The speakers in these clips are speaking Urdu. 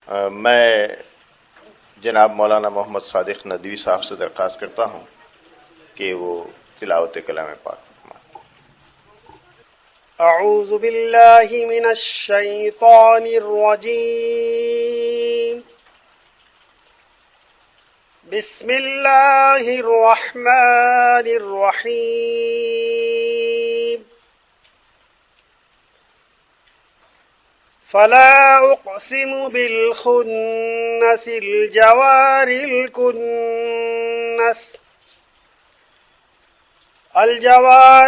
میں جناب مولانا محمد صادق ندوی صاحب سے درخواست کرتا ہوں کہ وہ تلاوت کلام پاک فرمائیں۔ اعوذ باللہ من الشیطان الرجیم، بسم اللہ الرحمن الرحیم۔ فلا اقسم بالخنس الجوار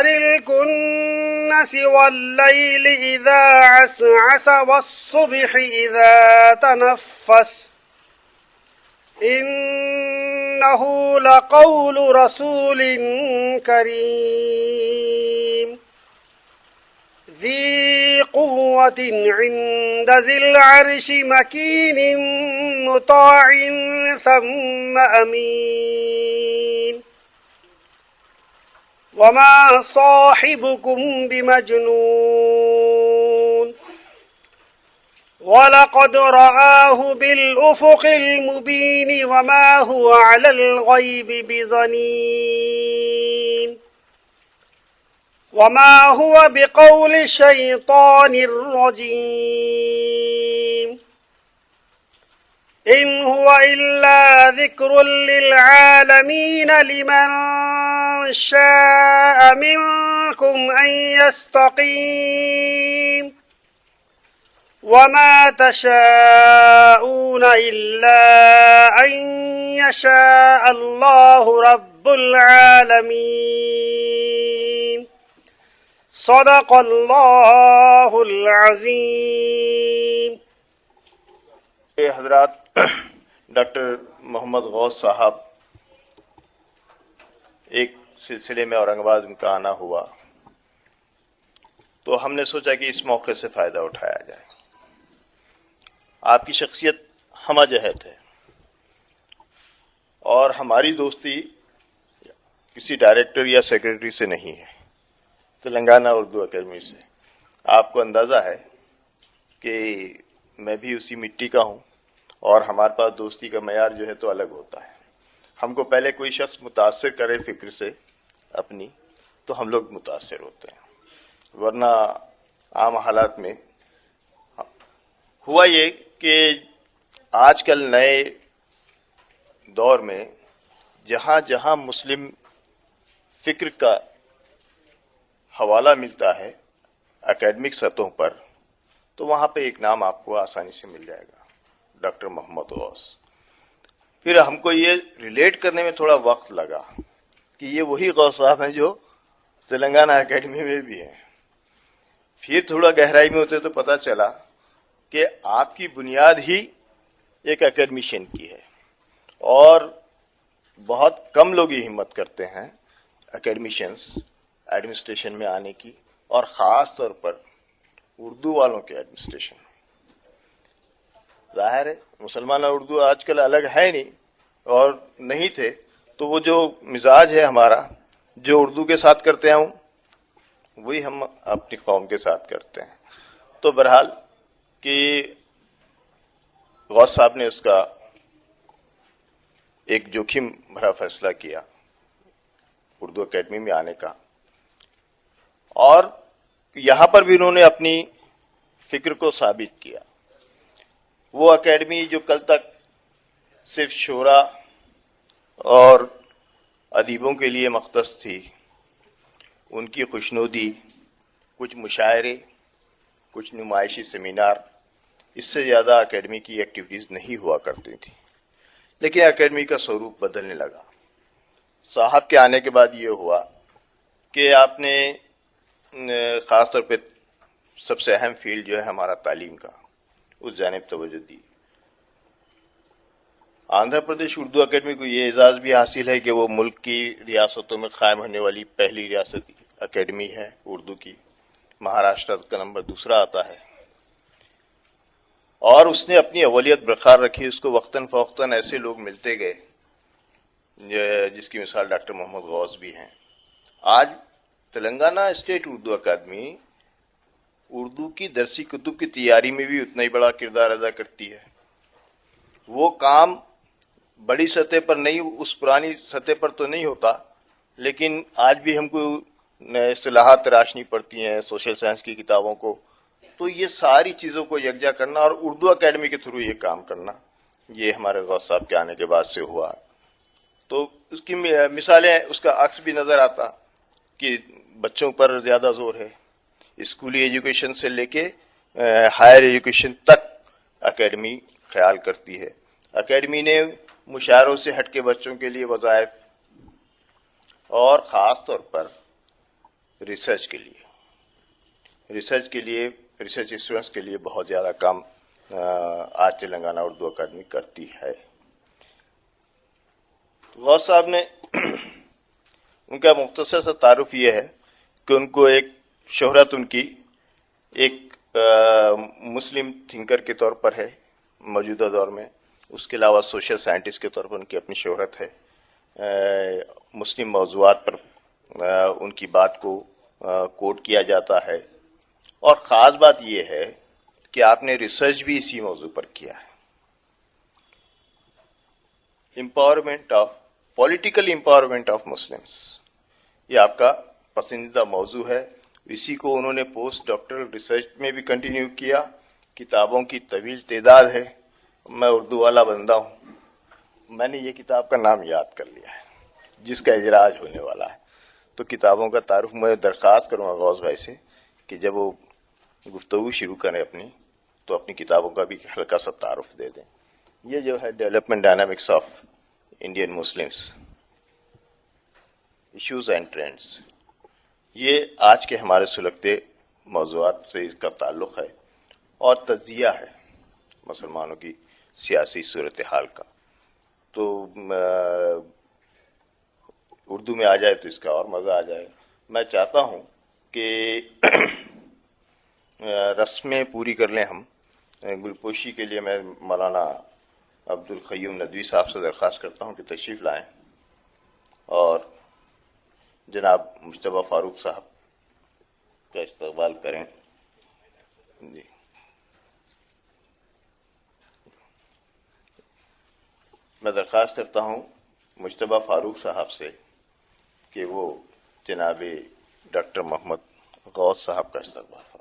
الكنس والليل إذا عسعس والصبح إذا تنفس إنه لقول رسول كريم ذي قوة عند ذي العرش مكين مطاع ثم أمين وما صاحبكم بمجنون ولقد رآه بالأفق المبين وما هو على الغيب بضنين وما هو بقول شيطان رجيم إن هو إلا ذكر للعالمين لمن شاء منكم أن يستقيم وما تشاءون إلا أن يشاء الله رب العالمين صدق اللہ العظیم۔ حضرات، ڈاکٹر محمد غوث صاحب ایک سلسلے میں اورنگ آباد ان کا آنا ہوا تو ہم نے سوچا کہ اس موقع سے فائدہ اٹھایا جائے۔ آپ کی شخصیت ہمہ جہت ہے اور ہماری دوستی کسی ڈائریکٹر یا سیکرٹری سے نہیں ہے، تلنگانہ اردو اکیڈمی سے۔ آپ کو اندازہ ہے کہ میں بھی اسی مٹی کا ہوں اور ہمارے پاس دوستی کا معیار جو ہے تو الگ ہوتا ہے۔ ہم کو پہلے کوئی شخص متاثر کرے فکر سے اپنی تو ہم لوگ متاثر ہوتے ہیں، ورنہ عام حالات میں ہوا یہ کہ آج کل نئے دور میں جہاں جہاں مسلم فکر کا حوالہ ملتا ہے اکیڈمک سطحوں پر تو وہاں پہ ایک نام آپ کو آسانی سے مل جائے گا، ڈاکٹر محمد غوث۔ پھر ہم کو یہ ریلیٹ کرنے میں تھوڑا وقت لگا کہ یہ وہی غوث صاحب ہیں جو تلنگانہ اکیڈمی میں بھی ہیں۔ پھر تھوڑا گہرائی میں ہوتے تو پتہ چلا کہ آپ کی بنیاد ہی ایک اکیڈمیشین کی ہے اور بہت کم لوگ یہ ہمت کرتے ہیں اکیڈمیشنز ایڈمنسٹریشن میں آنے کی، اور خاص طور پر اردو والوں کے ایڈمنسٹریشن۔ ظاہر ہے مسلمان اور اردو آج کل الگ ہے نہیں، اور نہیں تھے تو وہ جو مزاج ہے ہمارا جو اردو کے ساتھ کرتے ہیں وہی ہم اپنی قوم کے ساتھ کرتے ہیں۔ تو بہرحال کہ غوث صاحب نے اس کا ایک جوخم بھرا فیصلہ کیا اردو اکیڈمی میں آنے کا، اور یہاں پر بھی انہوں نے اپنی فکر کو ثابت کیا۔ وہ اکیڈمی جو کل تک صرف شعراء اور ادیبوں کے لیے مختص تھی، ان کی خوشنودی، کچھ مشاعرے، کچھ نمائشی سیمینار، اس سے زیادہ اکیڈمی کی ایکٹیویٹیز نہیں ہوا کرتی تھی، لیکن اکیڈمی کا سوروپ بدلنے لگا۔ صاحب کے آنے کے بعد یہ ہوا کہ آپ نے خاص طور پہ سب سے اہم فیلڈ جو ہے ہمارا تعلیم کا، اس جانب توجہ دی۔ آندھرا پردیش اردو اکیڈمی کو یہ اعزاز بھی حاصل ہے کہ وہ ملک کی ریاستوں میں قائم ہونے والی پہلی ریاستی اکیڈمی ہے اردو کی۔ مہاراشٹر کا نمبر دوسرا آتا ہے، اور اس نے اپنی اولیت برقرار رکھی۔ اس کو وقتاً فوقتاً ایسے لوگ ملتے گئے جس کی مثال ڈاکٹر محمد غوث بھی ہیں۔ آج تلنگانہ اسٹیٹ اردو اکیڈمی اردو کی درسی کتب کی تیاری میں بھی اتنا ہی بڑا کردار ادا کرتی ہے وہ کام بڑی سطح پر نہیں، اس پرانی سطح پر تو نہیں ہوتا، لیکن آج بھی ہم کو اصطلاحات تراشنی پڑتی ہیں سوشل سائنس کی کتابوں کو. تو یہ ساری چیزوں کو یکجا کرنا اور اردو اکیڈمی کے تھرو یہ کام کرنا، یہ ہمارے غوث صاحب کے آنے کے بعد سے ہوا. تو اس کی مثالیں، اس کا عکس بھی نظر آتا کہ بچوں پر زیادہ زور ہے. اسکولی ایجوکیشن سے لے کے ہائر ایجوکیشن تک اکیڈمی خیال کرتی ہے. اکیڈمی نے مشاعروں سے ہٹ کے بچوں کے لیے وظائف اور خاص طور پر ریسرچ کے لیے ریسرچ اسٹوڈنٹس کے لیے بہت زیادہ کام آج تلنگانہ اردو اکیڈمی کرتی ہے. غوث صاحب نے ان کا مختصر سا تعارف یہ ہے کہ ان کو ایک شہرت ان کی ایک مسلم تھنکر کے طور پر ہے موجودہ دور میں. اس کے علاوہ سوشل سائنٹسٹ کے طور پر ان کی اپنی شہرت ہے. مسلم موضوعات پر ان کی بات کو کوٹ کیا جاتا ہے، اور خاص بات یہ ہے کہ آپ نے ریسرچ بھی اسی موضوع پر کیا ہے. پولیٹیکل امپاورمنٹ آف مسلمس، یہ آپ کا پسندیدہ موضوع ہے. اسی کو انہوں نے پوسٹ ڈاکٹرل ریسرچ میں بھی کنٹینیو کیا. کتابوں کی طویل تعداد ہے. میں اردو والا بندہ ہوں، میں نے یہ کتاب کا نام یاد کر لیا ہے جس کا اجراج ہونے والا ہے. تو کتابوں کا تعارف میں درخواست کروں گا غوث بھائی سے کہ جب وہ گفتگو شروع کریں اپنی، تو اپنی کتابوں کا بھی ہلکا سا تعارف دے دیں. یہ جو ہے development dynamics of Indian Muslims, issues and trends, یہ آج کے ہمارے سلگتے موضوعات سے اس کا تعلق ہے اور تجزیہ ہے مسلمانوں کی سیاسی صورتحال کا. تو اردو میں آ جائے تو اس کا اور مزہ آ جائے. میں چاہتا ہوں کہ رسمیں پوری کر لیں ہم. گلپوشی کے لیے میں مولانا عبدالقیوم ندوی صاحب سے درخواست کرتا ہوں کہ تشریف لائیں اور جناب مجتبیٰ فاروق صاحب کا استقبال کریں. جی میں درخواست کرتا ہوں مجتبیٰ فاروق صاحب سے کہ وہ جناب ڈاکٹر محمد غوث صاحب کا استقبال فرمائیں.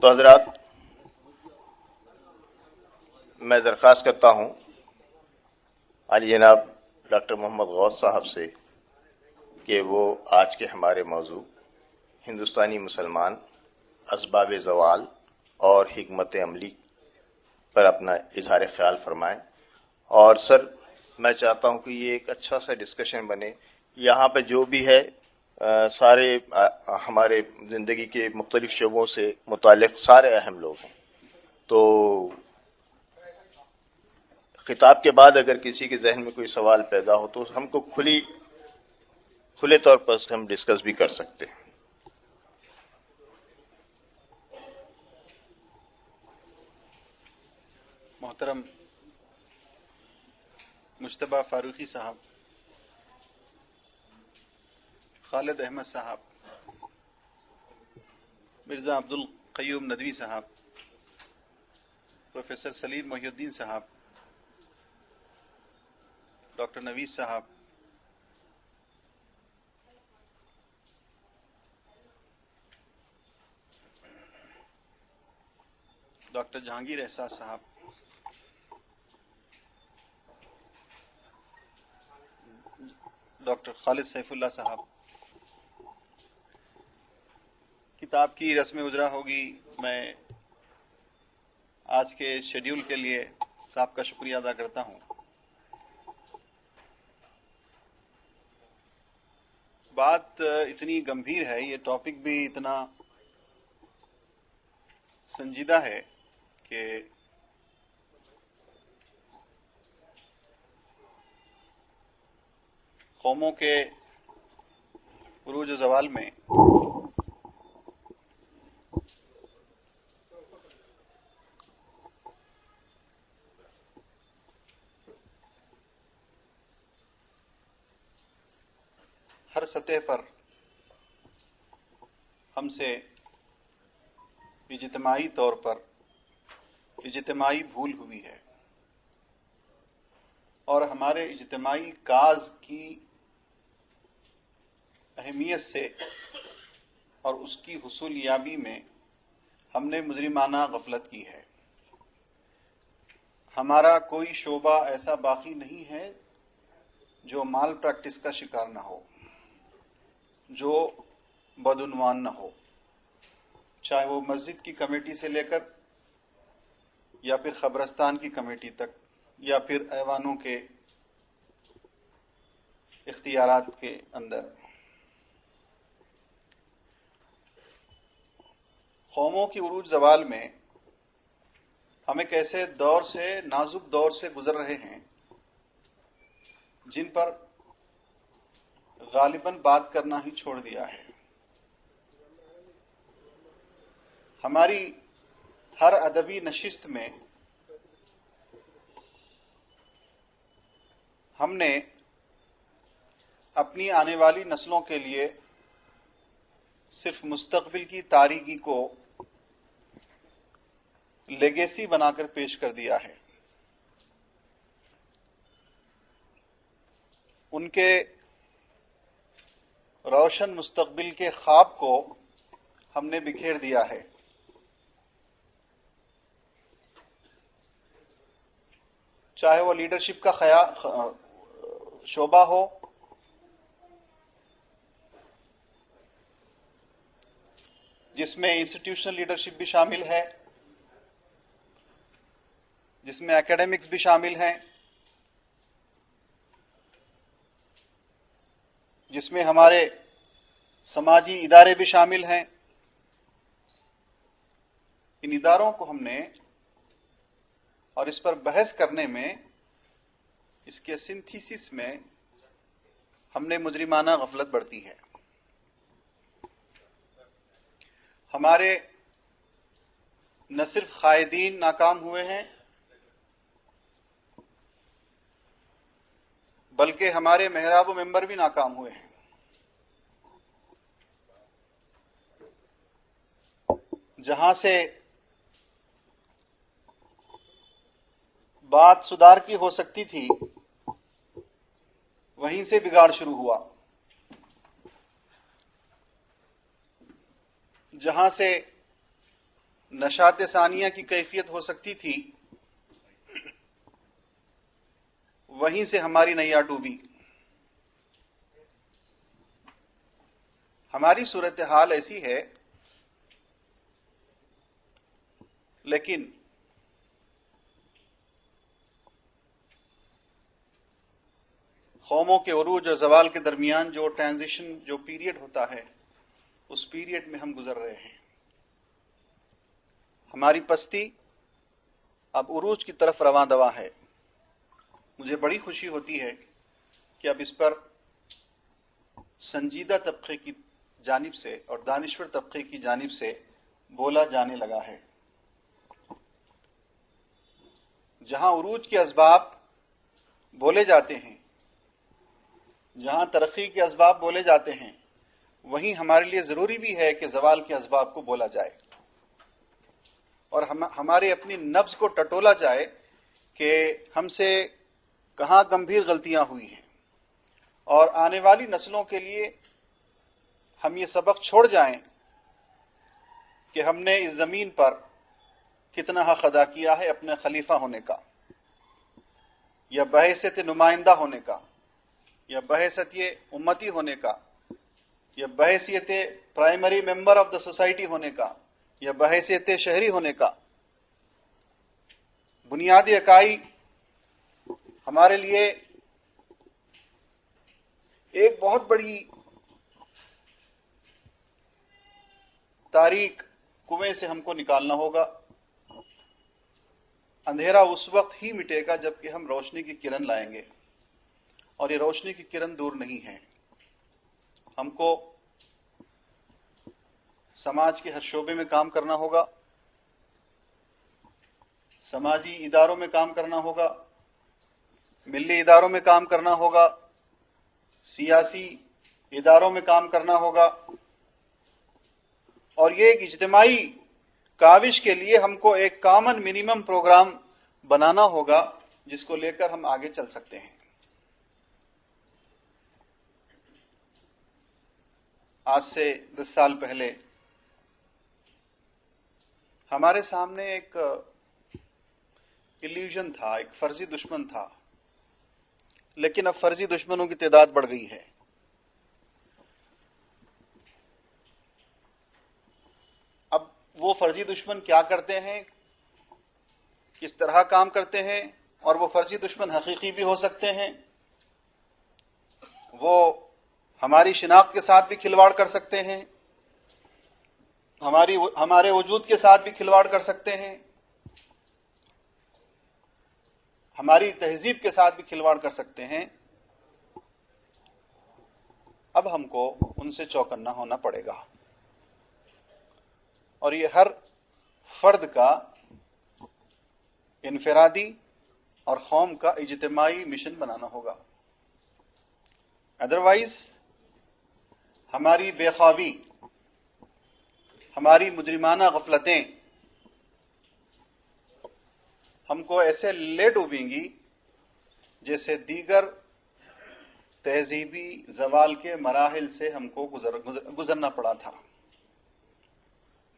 تو حضرات، میں درخواست کرتا ہوں علی جناب ڈاکٹر محمد غوث صاحب سے کہ وہ آج کے ہمارے موضوع ہندوستانی مسلمان، اسباب زوال اور حکمت عملی پر اپنا اظہار خیال فرمائیں. اور سر، میں چاہتا ہوں کہ یہ ایک اچھا سا ڈسکشن بنے. یہاں پہ جو بھی ہے سارے ہمارے زندگی کے مختلف شعبوں سے متعلق سارے اہم لوگ ہیں. تو خطاب کے بعد اگر کسی کے ذہن میں کوئی سوال پیدا ہو تو ہم کو کھلے طور پر ہم ڈسکس بھی کر سکتے ہیں. محترم مجتبیٰ فاروقی صاحب، خالد احمد صاحب، مرزا عبدالقیوم ندوی صاحب، پروفیسر سلیم محی الدین صاحب، ڈاکٹر نویس صاحب، ڈاکٹر جہانگیر احساس صاحب، ڈاکٹر خالد سیف اللہ صاحب. کتاب کی رسم اجرا ہوگی. میں آج کے شیڈیول کے لیے صاحب کا شکریہ ادا کرتا ہوں. بات اتنی گمبھیر ہے، یہ ٹاپک بھی اتنا سنجیدہ ہے کہ قوموں کے عروج و زوال میں ہر سطح پر ہم سے اجتماعی طور پر اجتماعی بھول ہوئی ہے، اور ہمارے اجتماعی کاز کی اہمیت سے اور اس کی حصول یابی میں ہم نے مجرمانہ غفلت کی ہے۔ ہمارا کوئی شعبہ ایسا باقی نہیں ہے جو مال پریکٹس کا شکار نہ ہو، جو بدعنوان نہ ہو، چاہے وہ مسجد کی کمیٹی سے لے کر یا پھر قبرستان کی کمیٹی تک یا پھر ایوانوں کے اختیارات کے اندر۔ قوموں کی عروج زوال میں ہم ایک ایسے دور سے، نازک دور سے گزر رہے ہیں جن پر غالباً بات کرنا ہی چھوڑ دیا ہے۔ ہماری ہر ادبی نشست میں ہم نے اپنی آنے والی نسلوں کے لیے صرف مستقبل کی تاریکی کو لیگیسی بنا کر پیش کر دیا ہے۔ ان کے روشن مستقبل کے خواب کو ہم نے بکھیر دیا ہے۔ چاہے وہ لیڈرشپ کا شعبہ ہو، جس میں انسٹیٹیوشنل لیڈرشپ بھی شامل ہے، جس میں اکیڈمکس بھی شامل ہیں، جس میں ہمارے سماجی ادارے بھی شامل ہیں۔ ان اداروں کو ہم نے، اور اس پر بحث کرنے میں، اس کے سنتھیسس میں ہم نے مجرمانہ غفلت برتی ہے۔ ہمارے نہ صرف قائدین ناکام ہوئے ہیں بلکہ ہمارے محراب و ممبر بھی ناکام ہوئے ہیں۔ جہاں سے بات سدھار کی ہو سکتی تھی، وہیں سے بگاڑ شروع ہوا۔ جہاں سے نشاط ثانیہ کی کیفیت ہو سکتی تھی، وہیں سے ہماری نیا ڈوبی۔ ہماری صورتحال ایسی ہے، لیکن قوموں کے عروج اور زوال کے درمیان جو ٹرانزیشن، جو پیریڈ ہوتا ہے، اس پیریڈ میں ہم گزر رہے ہیں۔ ہماری پستی اب عروج کی طرف رواں دواں ہے۔ مجھے بڑی خوشی ہوتی ہے کہ اب اس پر سنجیدہ طبقے کی جانب سے اور دانشور طبقے کی جانب سے بولا جانے لگا ہے۔ جہاں عروج کے اسباب بولے جاتے ہیں، جہاں ترقی کے اسباب بولے جاتے ہیں، وہیں ہمارے لیے ضروری بھی ہے کہ زوال کے اسباب کو بولا جائے اور ہمارے اپنی نبض کو ٹٹولا جائے کہ ہم سے کہاں گمبھیر غلطیاں ہوئی ہیں، اور آنے والی نسلوں کے لیے ہم یہ سبق چھوڑ جائیں کہ ہم نے اس زمین پر کتنا حق ادا کیا ہے اپنے خلیفہ ہونے کا، یا بحیثیت نمائندہ ہونے کا، یا بحیثیت امتی ہونے کا، یا بحیثیت primary member of the society ہونے کا، یا بحیثیت شہری ہونے کا۔ بنیادی اکائی ہمارے لیے ایک بہت بڑی تاریک کنویں سے ہم کو نکالنا ہوگا۔ اندھیرا اس وقت ہی مٹے گا جبکہ ہم روشنی کی کرن لائیں گے، اور یہ روشنی کی کرن دور نہیں ہے۔ ہم کو سماج کے ہر شعبے میں کام کرنا ہوگا، سماجی اداروں میں کام کرنا ہوگا، ملی اداروں میں کام کرنا ہوگا، سیاسی اداروں میں کام کرنا ہوگا، اور یہ ایک اجتماعی کاوش کے لیے ہم کو ایک کامن منیمم پروگرام بنانا ہوگا جس کو لے کر ہم آگے چل سکتے ہیں۔ آج سے 10 سال پہلے ہمارے سامنے ایک ایلیوژن تھا، ایک فرضی دشمن تھا، لیکن اب فرضی دشمنوں کی تعداد بڑھ گئی ہے۔ اب وہ فرضی دشمن کیا کرتے ہیں، کس طرح کام کرتے ہیں، اور وہ فرضی دشمن حقیقی بھی ہو سکتے ہیں، وہ ہماری شناخت کے ساتھ بھی کھلواڑ کر سکتے ہیں، ہمارے وجود کے ساتھ بھی کھلواڑ کر سکتے ہیں، ہماری تہذیب کے ساتھ بھی کھلواڑ کر سکتے ہیں۔ اب ہم کو ان سے چوکنا ہونا پڑے گا، اور یہ ہر فرد کا انفرادی اور قوم کا اجتماعی مشن بنانا ہوگا۔ ادروائز ہماری بے خوابی، ہماری مجرمانہ غفلتیں ہم کو ایسے لے ڈوبیں گی جیسے دیگر تہذیبی زوال کے مراحل سے ہم کو گزرنا پڑا تھا۔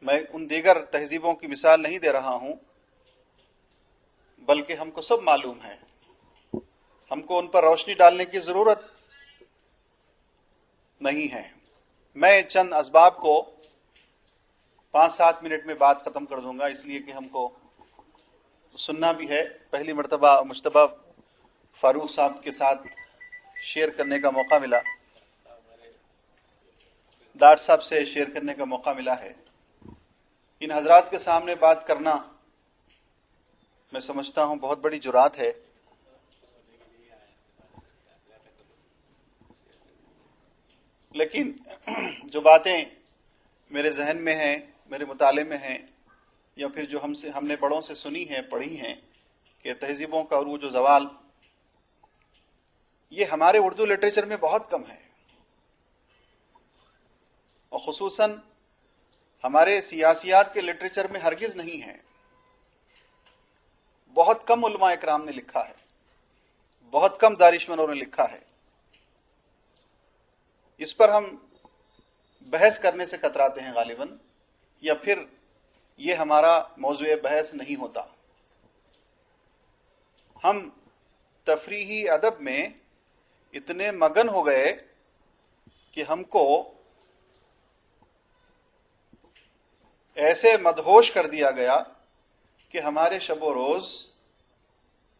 میں ان دیگر تہذیبوں کی مثال نہیں دے رہا ہوں، بلکہ ہم کو سب معلوم ہے، ہم کو ان پر روشنی ڈالنے کی ضرورت نہیں ہے۔ میں چند اسباب کو 5-7 منٹ میں بات ختم کر دوں گا، اس لیے کہ ہم کو سننا بھی ہے۔ پہلی مرتبہ مجتبیٰ فاروق صاحب کے ساتھ شیئر کرنے کا موقع ملا، ڈاکٹر صاحب سے شیئر کرنے کا موقع ملا ہے۔ ان حضرات کے سامنے بات کرنا میں سمجھتا ہوں بہت بڑی جرات ہے، لیکن جو باتیں میرے ذہن میں ہیں، میرے مطالعے میں ہیں، یا پھر جو ہم نے بڑوں سے سنی ہیں، پڑھی ہیں، کہ تہذیبوں کا عروج و زوال، یہ ہمارے اردو لٹریچر میں بہت کم ہے، اور خصوصاً ہمارے سیاسیات کے لٹریچر میں ہرگز نہیں ہے۔ بہت کم علماء اکرام نے لکھا ہے، بہت کم دانشوروں نے لکھا ہے۔ اس پر ہم بحث کرنے سے کتراتے ہیں غالباً، یا پھر یہ ہمارا موضوع بحث نہیں ہوتا۔ ہم تفریحی ادب میں اتنے مگن ہو گئے کہ ہم کو ایسے مدہوش کر دیا گیا کہ ہمارے شب و روز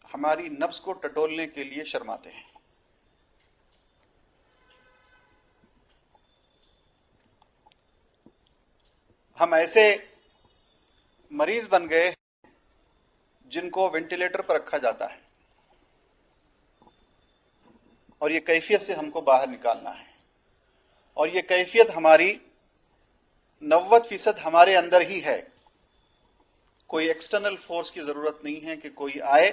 ہماری نفس کو ٹٹولنے کے لیے شرماتے ہیں۔ ہم ایسے مریض بن گئے جن کو وینٹیلیٹر پر رکھا جاتا ہے، اور یہ کیفیت سے ہم کو باہر نکالنا ہے، اور یہ کیفیت ہماری 90% ہمارے اندر ہی ہے۔ کوئی ایکسٹرنل فورس کی ضرورت نہیں ہے کہ کوئی آئے،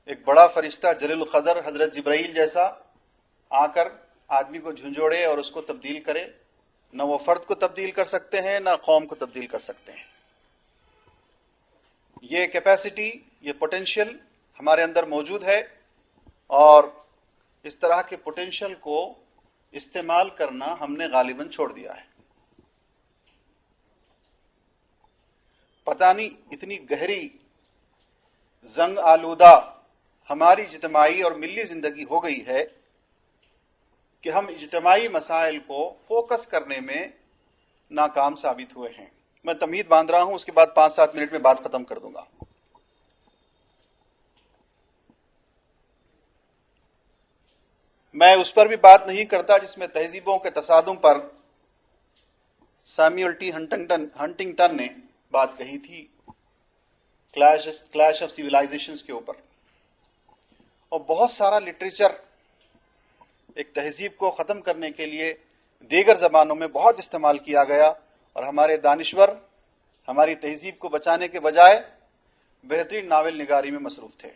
ایک بڑا فرشتہ جلیل القدر حضرت جبرائیل جیسا آ کر آدمی کو جھنجھوڑے اور اس کو تبدیل کرے۔ نہ وہ فرد کو تبدیل کر سکتے ہیں، نہ قوم کو تبدیل کر سکتے ہیں۔ یہ کیپیسٹی، یہ پوٹینشیل ہمارے اندر موجود ہے، اور اس طرح کے پوٹینشیل کو استعمال کرنا ہم نے غالباً چھوڑ دیا ہے۔ پتہ نہیں اتنی گہری زنگ آلودہ ہماری اجتماعی اور ملی زندگی ہو گئی ہے کہ ہم اجتماعی مسائل کو فوکس کرنے میں ناکام ثابت ہوئے ہیں۔ میں تمہید باندھ رہا ہوں، اس کے بعد 5-7 منٹ میں بات ختم کر دوں گا۔ میں اس پر بھی بات نہیں کرتا جس میں تہذیبوں کے تصادم پر سیموئل ٹی ہنٹنگٹن نے بات کہی تھی، کلیش آف سیولائزیشنز کے اوپر، اور بہت سارا لٹریچر ایک تہذیب کو ختم کرنے کے لیے دیگر زبانوں میں بہت استعمال کیا گیا، اور ہمارے دانشور ہماری تہذیب کو بچانے کے بجائے بہترین ناول نگاری میں مصروف تھے۔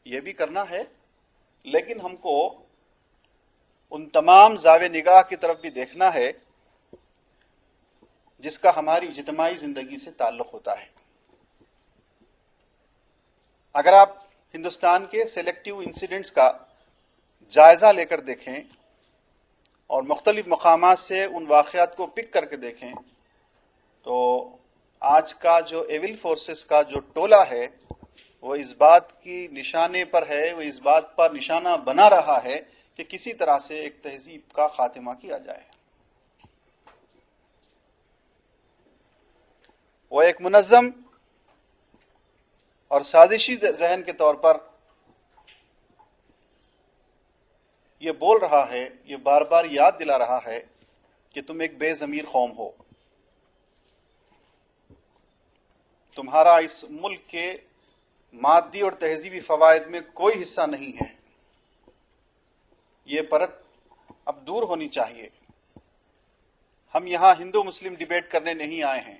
یہ بھی کرنا ہے، لیکن ہم کو ان تمام زاویہ نگاہ کی طرف بھی دیکھنا ہے جس کا ہماری اجتماعی زندگی سے تعلق ہوتا ہے. اگر آپ ہندوستان کے سلیکٹیو انسیڈنٹس کا جائزہ لے کر دیکھیں اور مختلف مقامات سے ان واقعات کو پک کر کے دیکھیں تو آج کا جو ایول فورسز کا جو ٹولہ ہے وہ اس بات کی نشانے پر ہے، وہ اس بات پر نشانہ بنا رہا ہے کہ کسی طرح سے ایک تہذیب کا خاتمہ کیا جائے. وہ ایک منظم اور سازشی ذہن کے طور پر یہ بول رہا ہے، یہ بار بار یاد دلا رہا ہے کہ تم ایک بے ضمیر قوم ہو، تمہارا اس ملک کے مادی اور تہذیبی فوائد میں کوئی حصہ نہیں ہے. یہ پرت اب دور ہونی چاہیے. ہم یہاں ہندو مسلم ڈیبیٹ کرنے نہیں آئے ہیں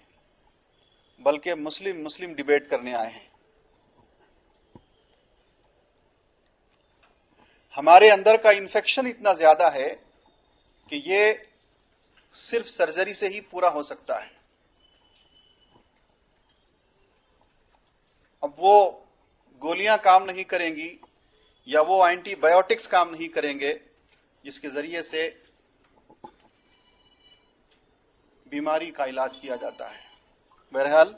بلکہ مسلم ڈیبیٹ کرنے آئے ہیں. ہمارے اندر کا انفیکشن اتنا زیادہ ہے کہ یہ صرف سرجری سے ہی پورا ہو سکتا ہے. اب وہ گولیاں کام نہیں کریں گی یا وہ اینٹی بایوٹکس کام نہیں کریں گے جس کے ذریعے سے بیماری کا علاج کیا جاتا ہے. بہرحال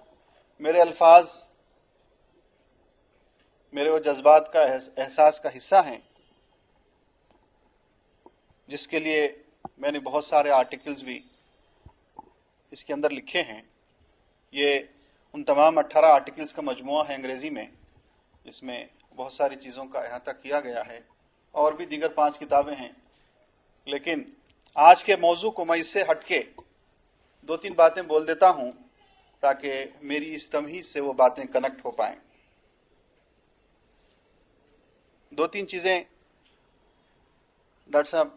میرے الفاظ میرے وہ جذبات کا احساس کا حصہ ہیں جس کے لیے میں نے بہت سارے آرٹیکلز بھی اس کے اندر لکھے ہیں. یہ ان تمام 18 آرٹیکلز کا مجموعہ ہے انگریزی میں، جس میں بہت ساری چیزوں کا احاطہ کیا گیا ہے، اور بھی دیگر 5 کتابیں ہیں. لیکن آج کے موضوع کو میں اس سے ہٹ کے 2-3 باتیں بول دیتا ہوں تاکہ میری اس تمہید سے وہ باتیں کنیکٹ ہو پائیں. 2-3 چیزیں ڈاکٹر صاحب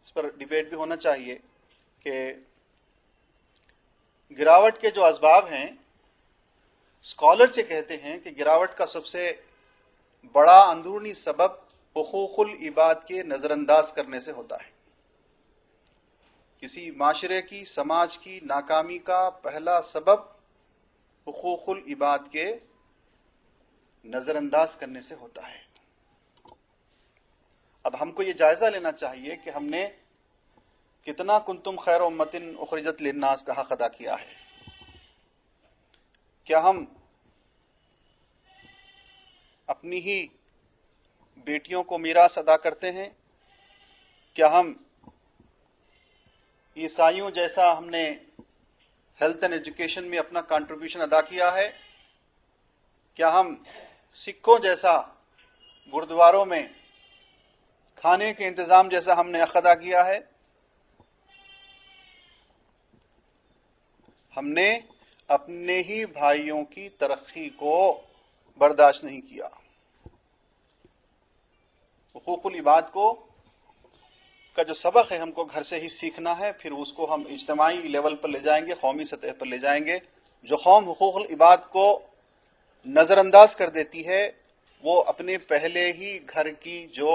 اس پر ڈیبیٹ بھی ہونا چاہیے کہ گراوٹ کے جو اسباب ہیں، اسکالرز یہ کہتے ہیں کہ گراوٹ کا سب سے بڑا اندرونی سبب حقوق العباد کے نظر انداز کرنے سے ہوتا ہے. کسی معاشرے کی، سماج کی ناکامی کا پہلا سبب حقوق العباد کے نظر انداز کرنے سے ہوتا ہے. اب ہم کو یہ جائزہ لینا چاہیے کہ ہم نے کتنا کنتم خیر امۃ اخرجت للناس کا حق ادا کیا ہے. کیا ہم اپنی ہی بیٹیوں کو میراث ادا کرتے ہیں؟ کیا ہم عیسائیوں جیسا ہم نے ہیلتھ اینڈ ایجوکیشن میں اپنا کنٹریبیوشن ادا کیا ہے؟ کیا ہم سکھوں جیسا گردواروں میں کھانے کے انتظام جیسا ہم نے حق ادا کیا ہے؟ ہم نے اپنے ہی بھائیوں کی ترقی کو برداشت نہیں کیا. حقوق العباد کا جو سبق ہے ہم کو گھر سے ہی سیکھنا ہے، پھر اس کو ہم اجتماعی لیول پر لے جائیں گے، قومی سطح پر لے جائیں گے. جو قوم حقوق العباد کو نظر انداز کر دیتی ہے وہ اپنے پہلے ہی گھر کی جو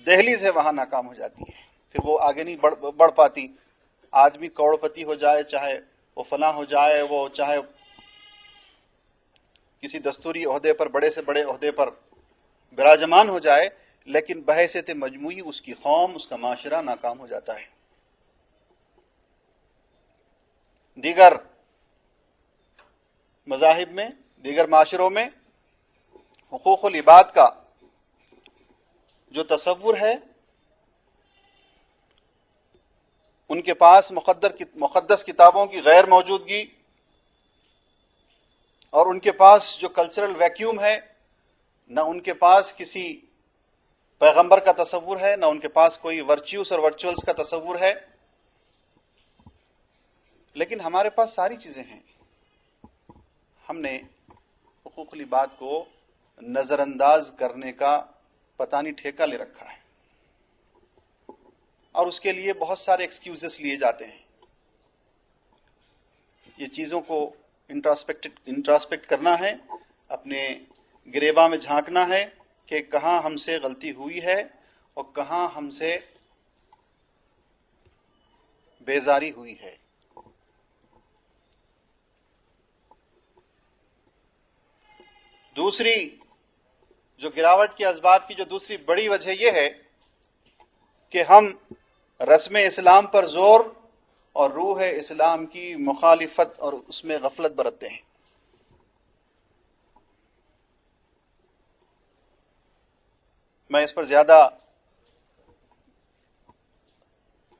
دہلیز ہے وہاں ناکام ہو جاتی ہے، پھر وہ آگے نہیں بڑھ پاتی. آدمی کروڑ پتی ہو جائے، چاہے وہ فلاں ہو جائے، وہ چاہے کسی دستوری عہدے پر، بڑے سے بڑے عہدے پر براجمان ہو جائے، لیکن بحیثیت مجموعی اس کی قوم، اس کا معاشرہ ناکام ہو جاتا ہے. دیگر مذاہب میں، دیگر معاشروں میں حقوق العباد کا جو تصور ہے، ان کے پاس مقدس کتابوں کی غیر موجودگی اور ان کے پاس جو کلچرل ویکیوم ہے، نہ ان کے پاس کسی پیغمبر کا تصور ہے، نہ ان کے پاس کوئی ورچیوز اور ورچوئلز کا تصور ہے. لیکن ہمارے پاس ساری چیزیں ہیں. ہم نے حقوق العباد کو نظر انداز کرنے کا پتہ نہیں ٹھیکہ لے رکھا ہے، اور اس کے لیے بہت سارے ایکسکیوزز لیے جاتے ہیں. یہ چیزوں کو انٹراسپیکٹ کرنا ہے، اپنے گریباں میں جھانکنا ہے کہ کہاں ہم سے غلطی ہوئی ہے اور کہاں ہم سے بیزاری ہوئی ہے. دوسری جو گراوٹ کے اسباب کی جو دوسری بڑی وجہ یہ ہے کہ ہم رسم اسلام پر زور اور روح اسلام کی مخالفت اور اس میں غفلت برتتے ہیں. میں اس پر زیادہ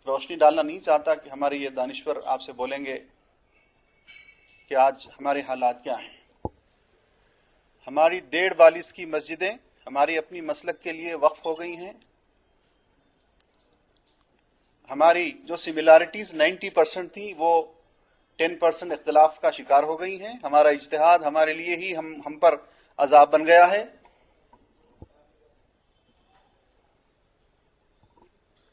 روشنی ڈالنا نہیں چاہتا کہ ہمارے یہ دانشور آپ سے بولیں گے کہ آج ہمارے حالات کیا ہیں. ہماری 1.5 کی مسجدیں ہماری اپنی مسلک کے لیے وقف ہو گئی ہیں. ہماری جو سملیرٹیز 90% تھیں وہ 10% اختلاف کا شکار ہو گئی ہیں. ہمارا اجتہاد ہمارے لیے ہی ہم پر عذاب بن گیا ہے.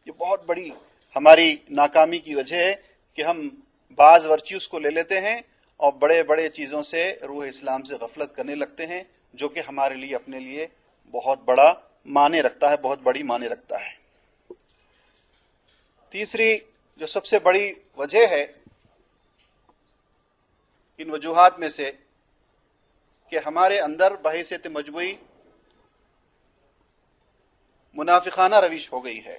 یہ بہت بڑی ہماری ناکامی کی وجہ ہے کہ ہم بعض ورچیوز کو لے لیتے ہیں اور بڑے بڑے چیزوں سے روح اسلام سے غفلت کرنے لگتے ہیں، جو کہ ہمارے لیے اپنے لیے بہت بڑا معنی رکھتا ہے، بہت بڑی معنی رکھتا ہے. تیسری جو سب سے بڑی وجہ ہے ان وجوہات میں سے کہ ہمارے اندر بحیثیت مجموعی منافقانہ روش ہو گئی ہے.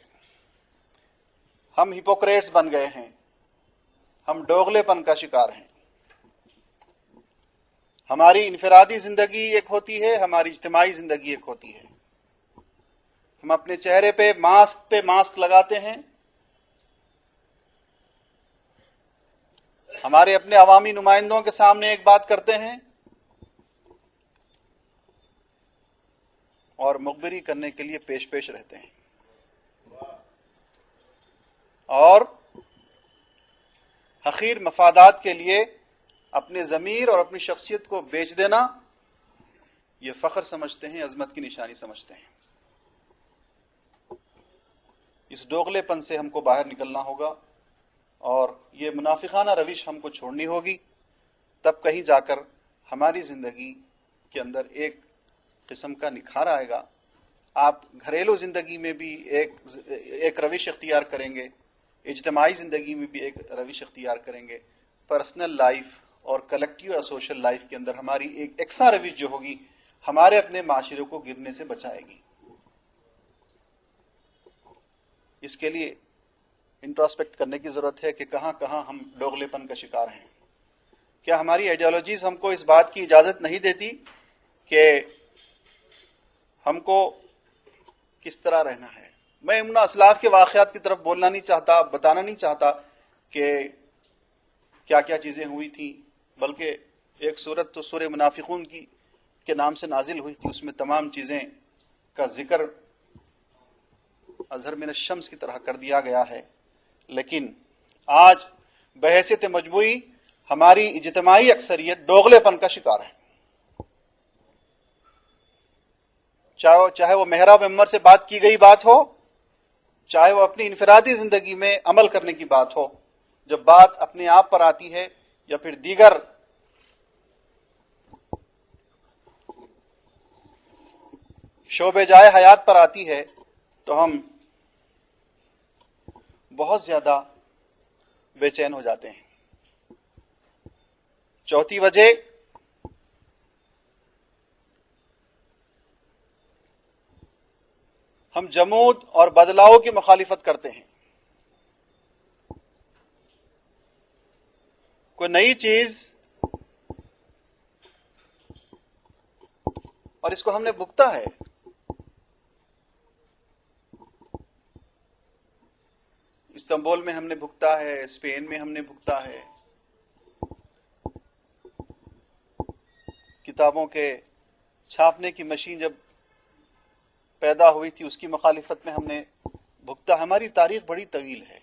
ہم ہپوکریٹس بن گئے ہیں، ہم دوغلے پن کا شکار ہیں. ہماری انفرادی زندگی ایک ہوتی ہے، ہماری اجتماعی زندگی ایک ہوتی ہے. ہم اپنے چہرے پہ ماسک لگاتے ہیں. ہمارے اپنے عوامی نمائندوں کے سامنے ایک بات کرتے ہیں اور مخبری کرنے کے لیے پیش رہتے ہیں. اور حقیر مفادات کے لیے اپنے ضمیر اور اپنی شخصیت کو بیچ دینا یہ فخر سمجھتے ہیں، عظمت کی نشانی سمجھتے ہیں. اس دوغلے پن سے ہم کو باہر نکلنا ہوگا اور یہ منافقانہ روش ہم کو چھوڑنی ہوگی. تب کہیں جا کر ہماری زندگی کے اندر ایک قسم کا نکھار آئے گا. آپ گھریلو زندگی میں بھی ایک روش اختیار کریں گے، اجتماعی زندگی میں بھی ایک روش اختیار کریں گے. پرسنل لائف اور کلیکٹیو اور سوشل لائف کے اندر ہماری ایک یکساں روش جو ہوگی ہمارے اپنے معاشرے کو گرنے سے بچائے گی. اس کے لیے انٹروسپیکٹ کرنے کی ضرورت ہے کہ کہاں کہاں ہم دوغلے پن کا شکار ہیں. کیا ہماری آئیڈیالوجیز ہم کو اس بات کی اجازت نہیں دیتی کہ ہم کو کس طرح رہنا ہے؟ میں ان اسلاف کے واقعات کی طرف بولنا نہیں چاہتا، بتانا نہیں چاہتا کہ کیا کیا چیزیں ہوئی تھیں، بلکہ ایک سورت تو سورہ منافقون کے نام سے نازل ہوئی تھی، اس میں تمام چیزیں کا ذکر اظہر من الشمس کی طرح کر دیا گیا ہے. لیکن آج بحیثیت مجموعی ہماری اجتماعی اکثریت دوغلے پن کا شکار ہے. چاہے وہ محراب ممبر سے بات کی گئی بات ہو، چاہے وہ اپنی انفرادی زندگی میں عمل کرنے کی بات ہو، جب بات اپنے آپ پر آتی ہے یا پھر دیگر شعبے جائے حیات پر آتی ہے تو ہم بہت زیادہ بے چین ہو جاتے ہیں. چوتھی وجہ ہم جمود اور بدلاؤ کی مخالفت کرتے ہیں. کوئی نئی چیز اور اس کو ہم نے بھگتا ہے. استنبول میں ہم نے بھگتا ہے، اسپین میں ہم نے بھگتا ہے. کتابوں کے چھاپنے کی مشین جب پیدا ہوئی تھی اس کی مخالفت میں ہم نے بھگتا. ہماری تاریخ بڑی طویل ہے.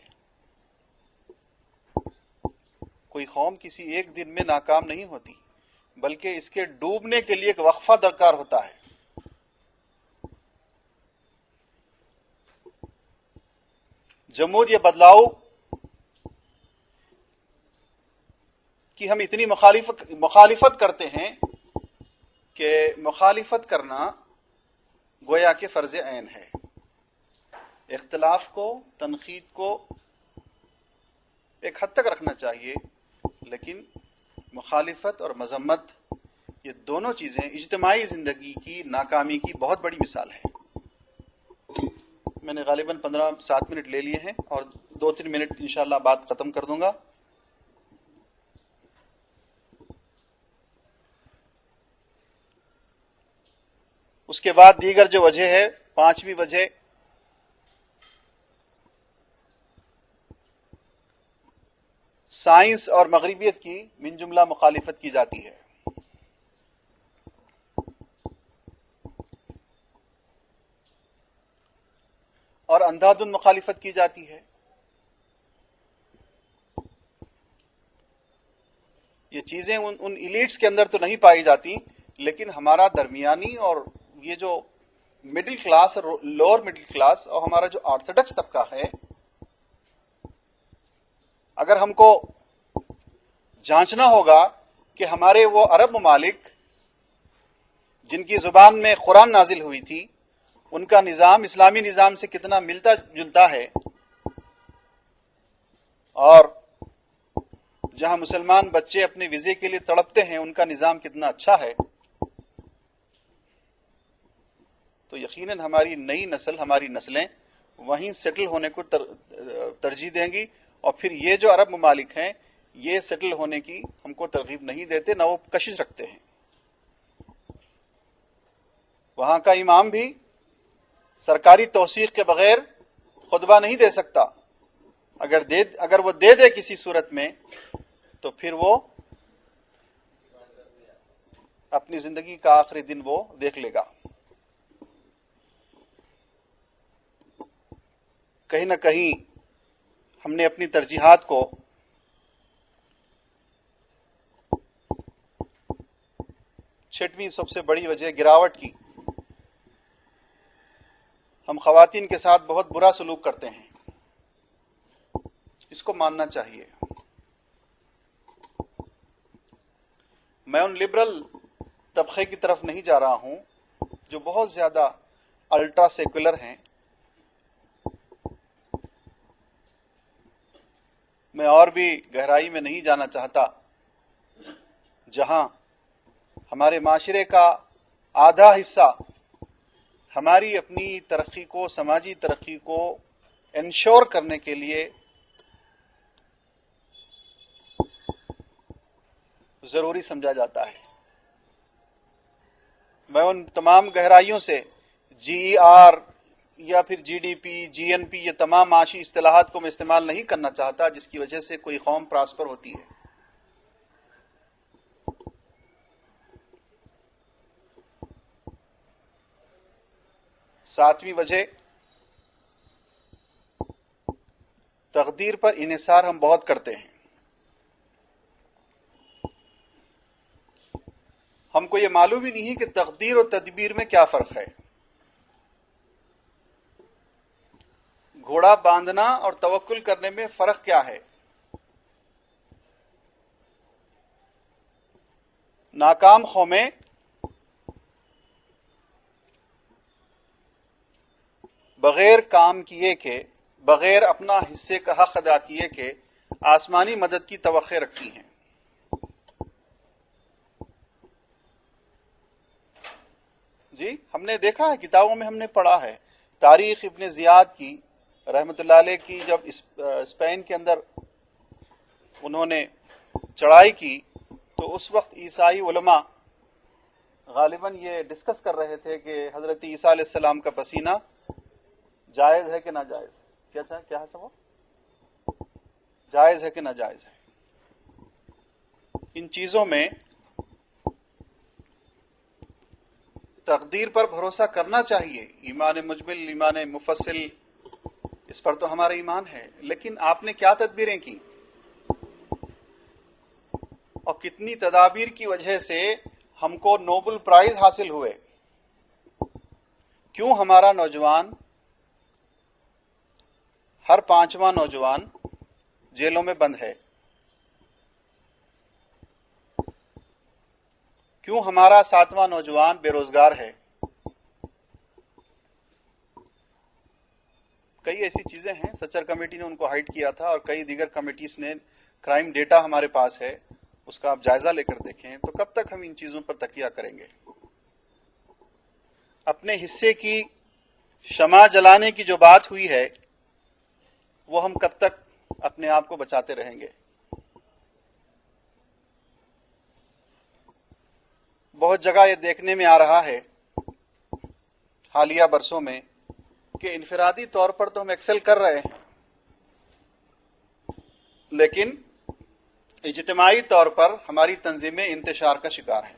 کوئی قوم کسی ایک دن میں ناکام نہیں ہوتی، بلکہ اس کے ڈوبنے کے لیے ایک وقفہ درکار ہوتا ہے. جمود یا بدلاؤ کی ہم اتنی مخالفت کرتے ہیں کہ مخالفت کرنا گویا کہ فرض عین ہے. اختلاف کو، تنقید کو ایک حد تک رکھنا چاہیے، لیکن مخالفت اور مذمت یہ دونوں چیزیں اجتماعی زندگی کی ناکامی کی بہت بڑی مثال ہے. میں نے غالباً 15-7 منٹ لے لیے ہیں اور 2-3 منٹ انشاءاللہ بات ختم کر دوں گا. اس کے بعد دیگر جو وجہ ہے، 5ویں وجہ سائنس اور مغربیت کی من جملہ مخالفت کی جاتی ہے. اور اندھا دھند مخالفت کی جاتی ہے. یہ چیزیں ان ایلیٹس کے اندر تو نہیں پائی جاتی، لیکن ہمارا درمیانی اور یہ جو مڈل کلاس اور لوور مڈل کلاس اور ہمارا جو آرتھوڈکس طبقہ ہے، اگر ہم کو جانچنا ہوگا کہ ہمارے وہ عرب ممالک جن کی زبان میں قرآن نازل ہوئی تھی، ان کا نظام اسلامی نظام سے کتنا ملتا جلتا ہے، اور جہاں مسلمان بچے اپنے ویزے کے لیے تڑپتے ہیں ان کا نظام کتنا اچھا ہے، تو یقیناً ہماری نئی نسل، ہماری نسلیں وہیں سیٹل ہونے کو ترجیح دیں گی. اور پھر یہ جو عرب ممالک ہیں، یہ سیٹل ہونے کی ہم کو ترغیب نہیں دیتے، نہ وہ کشش رکھتے ہیں. وہاں کا امام بھی سرکاری توثیق کے بغیر خطبہ نہیں دے سکتا. اگر وہ دے دے کسی صورت میں تو پھر وہ اپنی زندگی کا آخری دن وہ دیکھ لے گا. کہیں نہ کہیں ہم نے اپنی ترجیحات کو چھٹویں سب سے بڑی وجہ گراوٹ کی. ہم خواتین کے ساتھ بہت برا سلوک کرتے ہیں، اس کو ماننا چاہیے. میں ان لبرل طبقے کی طرف نہیں جا رہا ہوں جو بہت زیادہ الٹرا سیکولر ہیں. میں اور بھی گہرائی میں نہیں جانا چاہتا. جہاں ہمارے معاشرے کا آدھا حصہ ہماری اپنی ترقی کو، سماجی ترقی کو انشور کرنے کے لیے ضروری سمجھا جاتا ہے. میں ان تمام گہرائیوں سے GER یا پھر GDP، GNP، یہ تمام معاشی اصطلاحات کو میں استعمال نہیں کرنا چاہتا جس کی وجہ سے کوئی قوم پراسپر ہوتی ہے. ساتویں وجہ تقدیر پر انحصار ہم بہت کرتے ہیں. ہم کو یہ معلوم ہی نہیں کہ تقدیر اور تدبیر میں کیا فرق ہے. گھوڑا باندھنا اور توکل کرنے میں فرق کیا ہے. ناکام قومیں بغیر کام کیے کے، بغیر اپنا حصے کا حق ادا کیے کے آسمانی مدد کی توقع رکھتی ہیں. جی ہم نے دیکھا ہے، کتابوں میں ہم نے پڑھا ہے. تاریخ ابن زیاد کی رحمۃ اللہ علیہ کی جب اسپین کے اندر انہوں نے چڑھائی کی تو اس وقت عیسائی علماء غالباً یہ ڈسکس کر رہے تھے کہ حضرت عیسیٰ علیہ السلام کا پسینہ جائز ہے کہ ناجائز. کیا ہے وہ جائز ہے کہ ناجائز ہے. ان چیزوں میں تقدیر پر بھروسہ کرنا چاہیے. ایمان مجمل، ایمان مفصل، اس پر تو ہمارا ایمان ہے، لیکن آپ نے کیا تدبیریں کی اور کتنی تدابیر کی وجہ سے ہم کو نوبل پرائز حاصل ہوئے. کیوں ہمارا نوجوان، ہر 5واں نوجوان جیلوں میں بند ہے؟ کیوں ہمارا 7واں نوجوان بے روزگار ہے؟ کئی ایسی چیزیں ہیں، سچر کمیٹی نے ان کو ہائڈ کیا تھا اور کئی دیگر کمیٹیز نے، کرائم ڈیٹا ہمارے پاس ہے، اس کا آپ جائزہ لے کر دیکھیں، تو کب تک ہم ان چیزوں پر تکیہ کریں گے؟ اپنے حصے کی شمع جلانے کی جو بات ہوئی ہے وہ ہم کب تک اپنے آپ کو بچاتے رہیں گے؟ بہت جگہ یہ دیکھنے میں آ رہا ہے حالیہ برسوں میں کہ انفرادی طور پر تو ہم ایکسل کر رہے ہیں، لیکن اجتماعی طور پر ہماری تنظیمیں انتشار کا شکار ہیں۔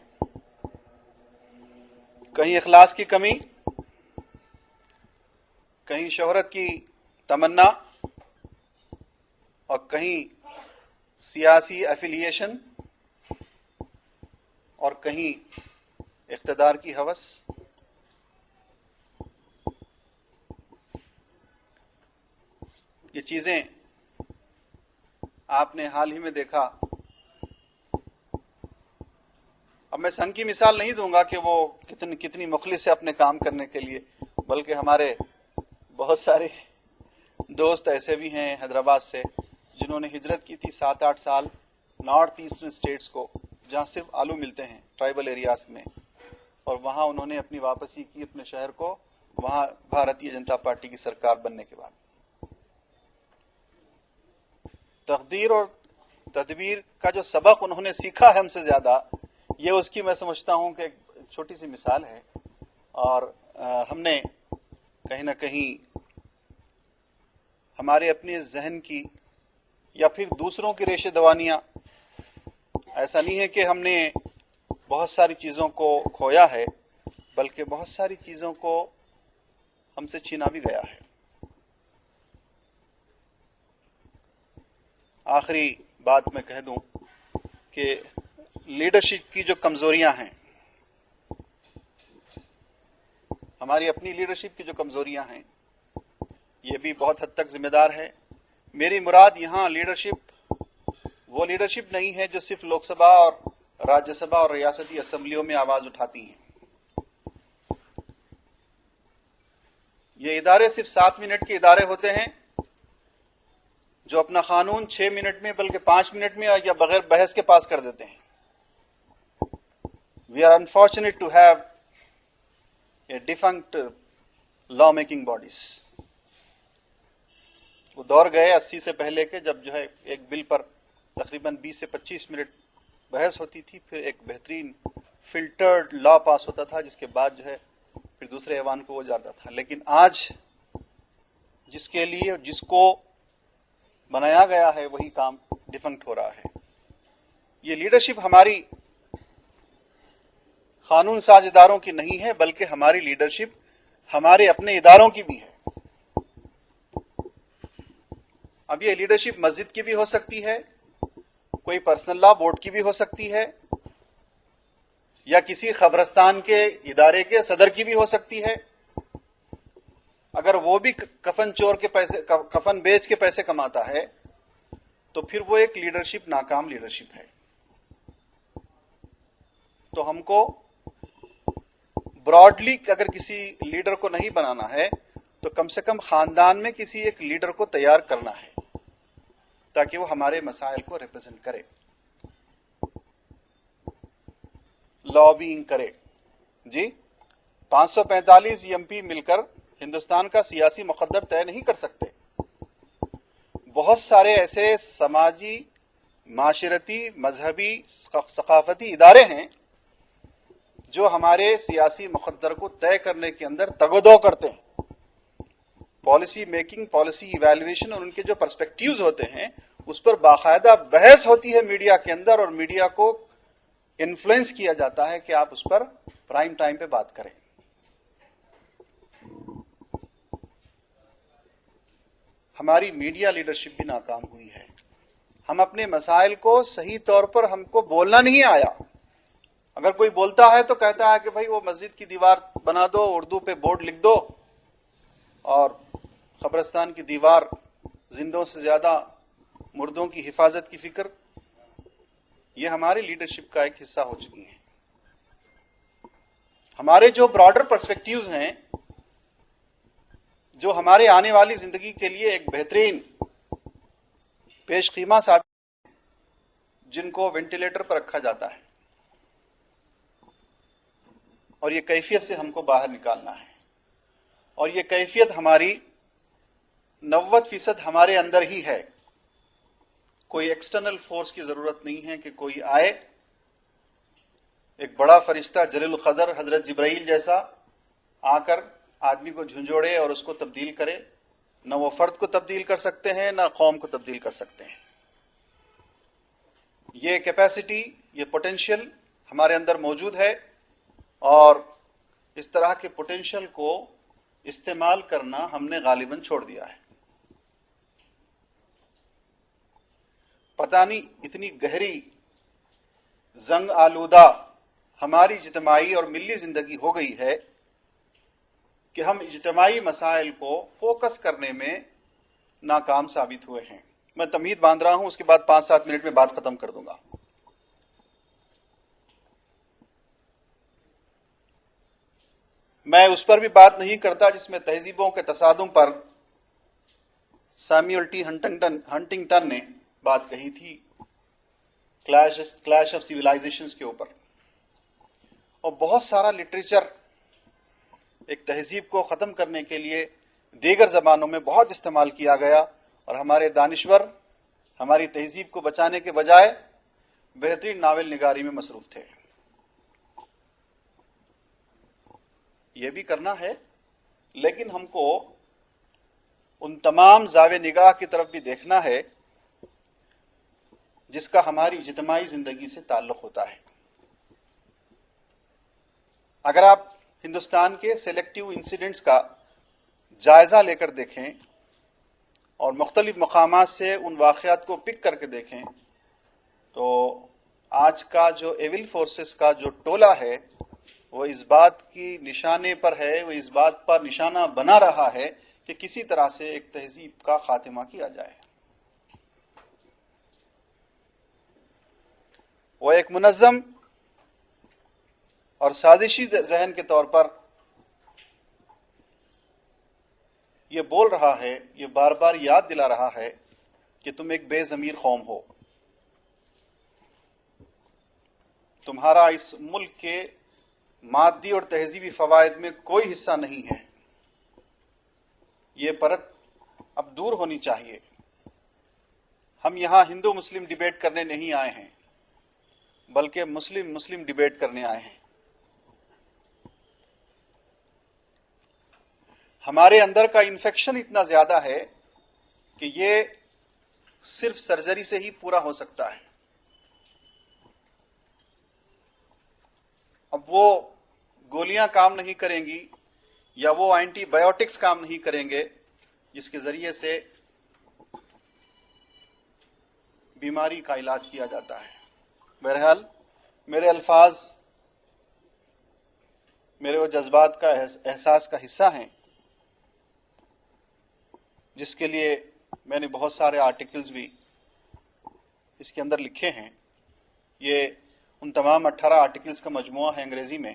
کہیں اخلاص کی کمی، کہیں شہرت کی تمنا، اور کہیں سیاسی ایفیلیشن، اور کہیں اقتدار کی ہوس۔ یہ چیزیں آپ نے حال ہی میں دیکھا۔ اب میں سنگ کی مثال نہیں دوں گا کہ وہ کتنی مخلص ہے اپنے کام کرنے کے لیے، بلکہ ہمارے بہت سارے دوست ایسے بھی ہیں حیدرآباد سے جنہوں نے ہجرت کی تھی 7-8 سال نارتھ ایسٹرن اسٹیٹس کو، جہاں صرف آلو ملتے ہیں ٹرائبل ایریاز میں، اور وہاں انہوں نے اپنی واپسی کی اپنے شہر کو، وہاں بھارتیہ جنتا پارٹی کی سرکار بننے کے بعد۔ تقدیر اور تدبیر کا جو سبق انہوں نے سیکھا ہے ہم سے زیادہ، یہ اس کی میں سمجھتا ہوں کہ ایک چھوٹی سی مثال ہے، اور ہم نے کہیں نہ کہیں ہمارے اپنے ذہن کی یا پھر دوسروں کی ریشے دوانیاں، ایسا نہیں ہے کہ ہم نے بہت ساری چیزوں کو کھویا ہے، بلکہ بہت ساری چیزوں کو ہم سے چھینا بھی گیا ہے۔ آخری بات میں کہہ دوں کہ لیڈرشپ کی جو کمزوریاں ہیں، ہماری اپنی لیڈرشپ کی جو کمزوریاں ہیں، یہ بھی بہت حد تک ذمہ دار ہے۔ میری مراد یہاں لیڈرشپ وہ لیڈرشپ نہیں ہے جو صرف لوک سبھا اور راجیہ سبھا اور ریاستی اسمبلیوں میں آواز اٹھاتی ہیں۔ یہ ادارے صرف 7 منٹ کے ادارے ہوتے ہیں جو اپنا قانون 6 منٹ میں بلکہ 5 منٹ میں یا بغیر بحث کے پاس کر دیتے ہیں۔ We are unfortunate to have a defunct law making bodies۔ وہ دور گئے 80 سے پہلے کے، جب جو ہے ایک بل پر تقریباً 20 سے 25 منٹ بحث ہوتی تھی، پھر ایک بہترین فلٹرڈ لا پاس ہوتا تھا، جس کے بعد جو ہے پھر دوسرے ایوان کو وہ جاتا تھا۔ لیکن آج جس کے لیے جس کو بنایا گیا ہے وہی کام ڈیفنکٹ ہو رہا ہے۔ یہ لیڈرشپ ہماری قانون ساز اداروں کی نہیں ہے، بلکہ ہماری لیڈرشپ ہمارے اپنے اداروں کی بھی ہے۔ اب یہ لیڈرشپ مسجد کی بھی ہو سکتی ہے، کوئی پرسنل لا بورڈ کی بھی ہو سکتی ہے، یا کسی قبرستان کے ادارے کے صدر کی بھی ہو سکتی ہے۔ اگر وہ بھی کفن چور کے پیسے، کفن بیچ کے پیسے کماتا ہے، تو پھر وہ ایک لیڈرشپ ناکام لیڈرشپ ہے۔ تو ہم کو براڈلی اگر کسی لیڈر کو نہیں بنانا ہے تو کم سے کم خاندان میں کسی ایک لیڈر کو تیار کرنا ہے تاکہ وہ ہمارے مسائل کو ریپرزینٹ کرے، لابینگ کرے۔ جی 545 ایم پی مل کر ہندوستان کا سیاسی مقدر طے نہیں کر سکتے۔ بہت سارے ایسے سماجی، معاشرتی، مذہبی، ثقافتی ادارے ہیں جو ہمارے سیاسی مقدر کو طے کرنے کے اندر تگ و دو کرتے ہیں۔ پالیسی میکنگ، پالیسی ایویلویشن اور ان کے جو پرسپیکٹیوز ہوتے ہیں اس پر باقاعدہ بحث ہوتی ہے میڈیا کے اندر، اور میڈیا کو انفلوئنس کیا جاتا ہے کہ آپ اس پر پرائم ٹائم پہ بات کریں۔ ہماری میڈیا لیڈرشپ بھی ناکام ہوئی ہے۔ ہم اپنے مسائل کو صحیح طور پر ہم کو بولنا نہیں آیا۔ اگر کوئی بولتا ہے تو کہتا ہے کہ بھائی وہ مسجد کی دیوار بنا دو، اردو پہ بورڈ لکھ دو، اور قبرستان کی دیوار، زندوں سے زیادہ مردوں کی حفاظت کی فکر، یہ ہماری لیڈرشپ کا ایک حصہ ہو چکی ہیں۔ ہمارے جو براڈر پرسپیکٹیوز ہیں، جو ہمارے آنے والی زندگی کے لیے ایک بہترین پیش خیمہ ثابت، جن کو وینٹیلیٹر پر رکھا جاتا ہے، اور یہ کیفیت سے ہم کو باہر نکالنا ہے، اور یہ کیفیت ہماری 90% ہمارے اندر ہی ہے. کوئی ایکسٹرنل فورس کی ضرورت نہیں ہے کہ کوئی آئے، ایک بڑا فرشتہ جلیل القدر حضرت جبرائیل جیسا آ کر آدمی کو جھنجھوڑے اور اس کو تبدیل کرے. نہ وہ فرد کو تبدیل کر سکتے ہیں، نہ قوم کو تبدیل کر سکتے ہیں. یہ کیپیسٹی، یہ پوٹینشیل ہمارے اندر موجود ہے، اور اس طرح کے پوٹینشیل کو استعمال کرنا ہم نے غالباً چھوڑ دیا ہے. پتہ نہیں اتنی گہری زنگ آلودہ ہماری اجتماعی اور ملی زندگی ہو گئی ہے کہ ہم اجتماعی مسائل کو فوکس کرنے میں ناکام ثابت ہوئے ہیں. میں تمہید باندھ رہا ہوں، اس کے بعد 5-7 منٹ میں بات ختم کر دوں گا. میں اس پر بھی بات نہیں کرتا جس میں تہذیبوں کے تصادم پر سیموئل ٹی ہنٹنگٹن نے بات کہی تھی، کلیش آف سیولائزیشنز کے اوپر. اور بہت سارا لٹریچر ایک تہذیب کو ختم کرنے کے لیے دیگر زبانوں میں بہت استعمال کیا گیا، اور ہمارے دانشور ہماری تہذیب کو بچانے کے بجائے بہترین ناول نگاری میں مصروف تھے. یہ بھی کرنا ہے، لیکن ہم کو ان تمام زاویہ نگاہ کی طرف بھی دیکھنا ہے جس کا ہماری اجتماعی زندگی سے تعلق ہوتا ہے. اگر آپ ہندوستان کے سلیکٹیو انسیڈنٹس کا جائزہ لے کر دیکھیں اور مختلف مقامات سے ان واقعات کو پک کر کے دیکھیں، تو آج کا جو ایول فورسز کا جو ٹولہ ہے وہ اس بات کی نشانے پر ہے، وہ اس بات پر نشانہ بنا رہا ہے کہ کسی طرح سے ایک تہذیب کا خاتمہ کیا جائے. وہ ایک منظم اور سازشی ذہن کے طور پر یہ بول رہا ہے، یہ بار بار یاد دلا رہا ہے کہ تم ایک بے ضمیر قوم ہو، تمہارا اس ملک کے مادی اور تہذیبی فوائد میں کوئی حصہ نہیں ہے. یہ پرت اب دور ہونی چاہیے. ہم یہاں ہندو مسلم ڈیبیٹ کرنے نہیں آئے ہیں، بلکہ مسلم ڈیبیٹ کرنے آئے ہیں. ہمارے اندر کا انفیکشن اتنا زیادہ ہے کہ یہ صرف سرجری سے ہی پورا ہو سکتا ہے. اب وہ گولیاں کام نہیں کریں گی یا وہ اینٹی بایوٹکس کام نہیں کریں گے جس کے ذریعے سے بیماری کا علاج کیا جاتا ہے. بہرحال میرے الفاظ میرے وہ جذبات کا احساس کا حصہ ہیں جس کے لیے میں نے بہت سارے آرٹیکلز بھی اس کے اندر لکھے ہیں. یہ ان تمام 18 آرٹیکلز کا مجموعہ ہے انگریزی میں،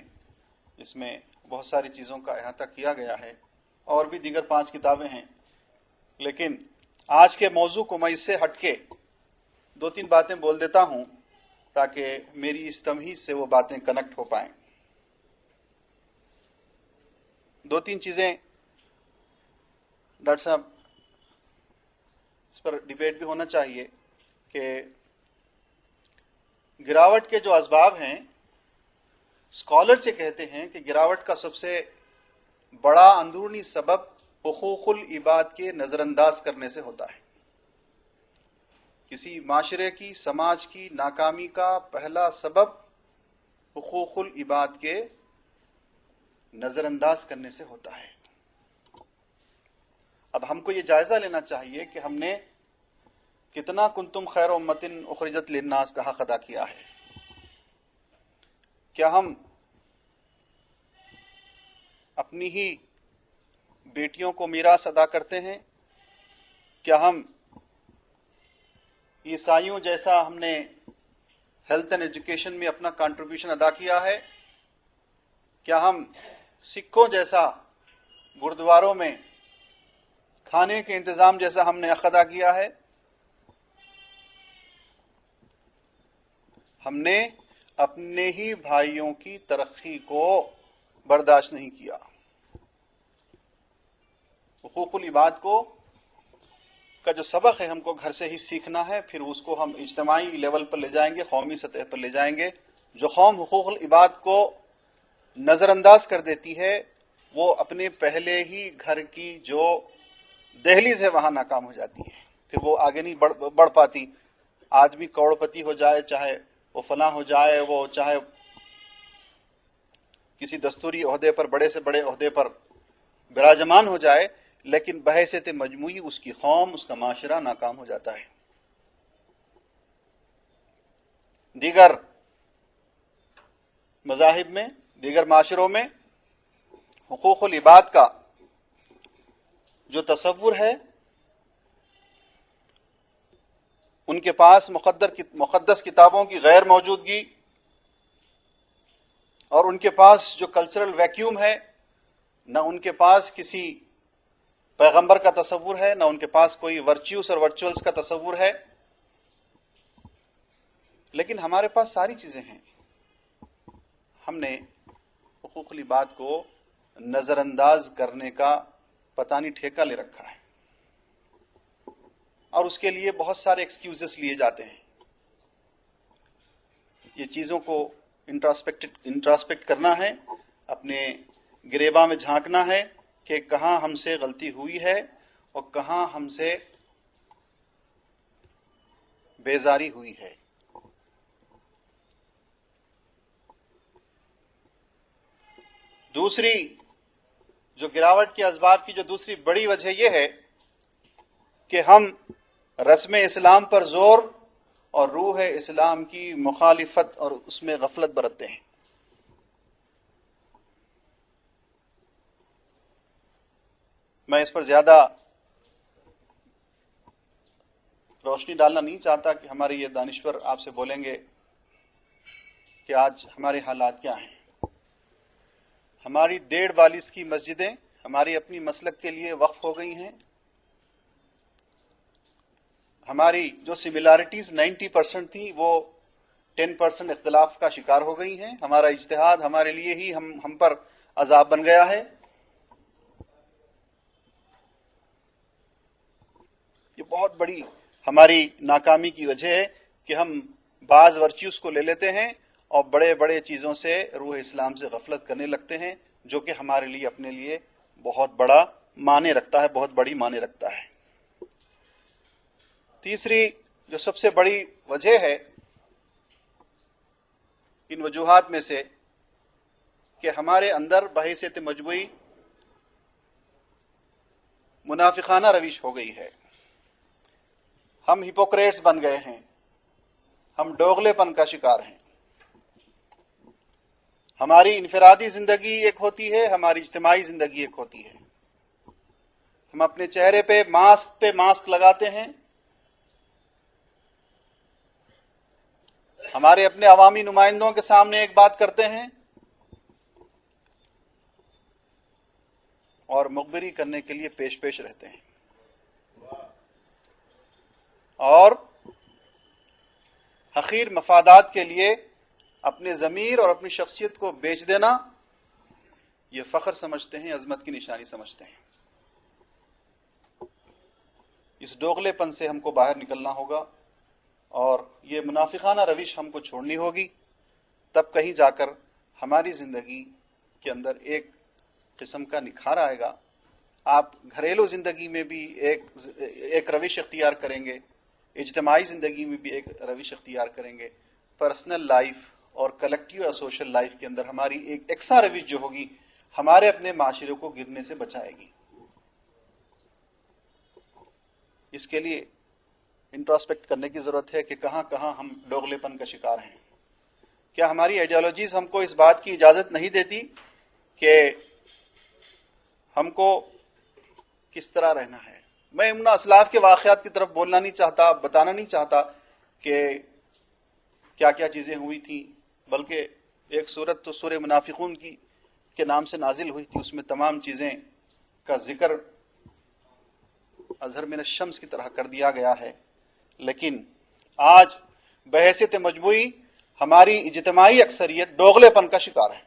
جس میں بہت ساری چیزوں کا احاطہ کیا گیا ہے، اور بھی دیگر 5 کتابیں ہیں. لیکن آج کے موضوع کو میں اس سے ہٹ کے 2-3 باتیں بول دیتا ہوں تاکہ میری اس تمہید سے وہ باتیں کنیکٹ ہو پائیں. 2-3 چیزیں ڈاکٹر صاحب اس پر ڈیبیٹ بھی ہونا چاہیے کہ گراوٹ کے جو اسباب ہیں، اسکالرز یہ کہتے ہیں کہ گراوٹ کا سب سے بڑا اندرونی سبب حقوق العباد کے نظر انداز کرنے سے ہوتا ہے. کسی معاشرے کی، سماج کی ناکامی کا پہلا سبب حقوق العباد کے نظر انداز کرنے سے ہوتا ہے. اب ہم کو یہ جائزہ لینا چاہیے کہ ہم نے کتنا کنتم خیر امت اخرجت للناس کا حق ادا کیا ہے. کیا ہم اپنی ہی بیٹیوں کو میراث ادا کرتے ہیں؟ کیا ہم عیسائیوں جیسا ہم نے ہیلتھ اینڈ ایجوکیشن میں اپنا کنٹریبیوشن ادا کیا ہے؟ کیا ہم سکھوں جیسا گردواروں میں کھانے کے انتظام جیسا ہم نے حق ادا کیا ہے، ہم نے اپنے ہی بھائیوں کی ترقی کو برداشت نہیں کیا۔ حقوق العباد کا جو سبق ہے ہم کو گھر سے ہی سیکھنا ہے، پھر اس کو ہم اجتماعی لیول پر لے جائیں گے، قومی سطح پر لے جائیں گے۔ جو قوم حقوق العباد کو نظر انداز کر دیتی ہے وہ اپنے پہلے ہی گھر کی جو دہلیز ہے وہاں ناکام ہو جاتی ہے، پھر وہ آگے نہیں بڑھ پاتی۔ آدمی کروڑ پتی ہو جائے، چاہے وہ فلاں ہو جائے، وہ چاہے کسی دستوری عہدے پر، بڑے سے بڑے عہدے پر براجمان ہو جائے، لیکن بحیثیت مجموعی اس کی قوم، اس کا معاشرہ ناکام ہو جاتا ہے۔ دیگر مذاہب میں، دیگر معاشروں میں حقوق العباد کا جو تصور ہے، ان کے پاس مقدس کتابوں کی غیر موجودگی اور ان کے پاس جو کلچرل ویکیوم ہے، نہ ان کے پاس کسی پیغمبر کا تصور ہے، نہ ان کے پاس کوئی ورچیوز اور ورچوئلز کا تصور ہے، لیکن ہمارے پاس ساری چیزیں ہیں۔ ہم نے حقوق العباد کو نظر انداز کرنے کا پتہ نہیں ٹھیکہ لے رکھا ہے، اور اس کے لیے بہت سارے ایکسکیوزز لیے جاتے ہیں۔ یہ چیزوں کو انٹراسپیکٹ کرنا ہے، اپنے گریباں میں جھانکنا ہے کہ کہاں ہم سے غلطی ہوئی ہے اور کہاں ہم سے بیزاری ہوئی ہے۔ دوسری جو گراوٹ کے اسباب کی جو دوسری بڑی وجہ یہ ہے کہ ہم رسم اسلام پر زور اور روح اسلام کی مخالفت اور اس میں غفلت برتتے ہیں۔ میں اس پر زیادہ روشنی ڈالنا نہیں چاہتا کہ ہمارے یہ دانشور آپ سے بولیں گے کہ آج ہمارے حالات کیا ہیں۔ ہماری 1.5 کی مسجدیں ہماری اپنی مسلک کے لیے وقف ہو گئی ہیں۔ ہماری جو سملیرٹیز 90% تھی وہ 10% اختلاف کا شکار ہو گئی ہیں۔ ہمارا اجتہاد ہمارے لیے ہی ہم پر عذاب بن گیا ہے۔ یہ بہت بڑی ہماری ناکامی کی وجہ ہے کہ ہم بعض ورچیوز کو لے لیتے ہیں اور بڑے بڑے چیزوں سے روح اسلام سے غفلت کرنے لگتے ہیں، جو کہ ہمارے لیے اپنے لیے بہت بڑا معنی رکھتا ہے، بہت بڑی معنی رکھتا ہے۔ تیسری جو سب سے بڑی وجہ ہے ان وجوہات میں سے کہ ہمارے اندر بحیثیت مجموعی منافقانہ روش ہو گئی ہے۔ ہم ہپوکریٹس بن گئے ہیں، ہم دوغلے پن کا شکار ہیں۔ ہماری انفرادی زندگی ایک ہوتی ہے، ہماری اجتماعی زندگی ایک ہوتی ہے۔ ہم اپنے چہرے پہ ماسک لگاتے ہیں، ہمارے اپنے عوامی نمائندوں کے سامنے ایک بات کرتے ہیں اور مخبری کرنے کے لیے پیش رہتے ہیں، اور حقیر مفادات کے لیے اپنے ضمیر اور اپنی شخصیت کو بیچ دینا یہ فخر سمجھتے ہیں، عظمت کی نشانی سمجھتے ہیں۔ اس دوغلے پن سے ہم کو باہر نکلنا ہوگا اور یہ منافقانہ روش ہم کو چھوڑنی ہوگی، تب کہیں جا کر ہماری زندگی کے اندر ایک قسم کا نکھار آئے گا۔ آپ گھریلو زندگی میں بھی ایک روش اختیار کریں گے، اجتماعی زندگی میں بھی ایک روش اختیار کریں گے، پرسنل لائف اور کلیکٹیو اور سوشل لائف کے اندر ہماری ایک یکساں روش جو ہوگی ہمارے اپنے معاشرے کو گرنے سے بچائے گی۔ اس کے لیے انٹراسپیکٹ کرنے کی ضرورت ہے کہ کہاں کہاں ہم دوغلے پن کا شکار ہیں۔ کیا ہماری آئیڈیالوجیز ہم کو اس بات کی اجازت نہیں دیتی کہ ہم کو کس طرح رہنا ہے؟ میں ان اسلاف کے واقعات کی طرف بولنا نہیں چاہتا، بتانا نہیں چاہتا کہ کیا کیا چیزیں ہوئی تھیں، بلکہ ایک سورت تو سورہ منافقون کی کے نام سے نازل ہوئی تھی، اس میں تمام چیزیں کا ذکر اظہر من الشمس کی طرح کر دیا گیا ہے، لیکن آج بحیثیت مجموعی ہماری اجتماعی اکثریت دوغلے پن کا شکار ہے.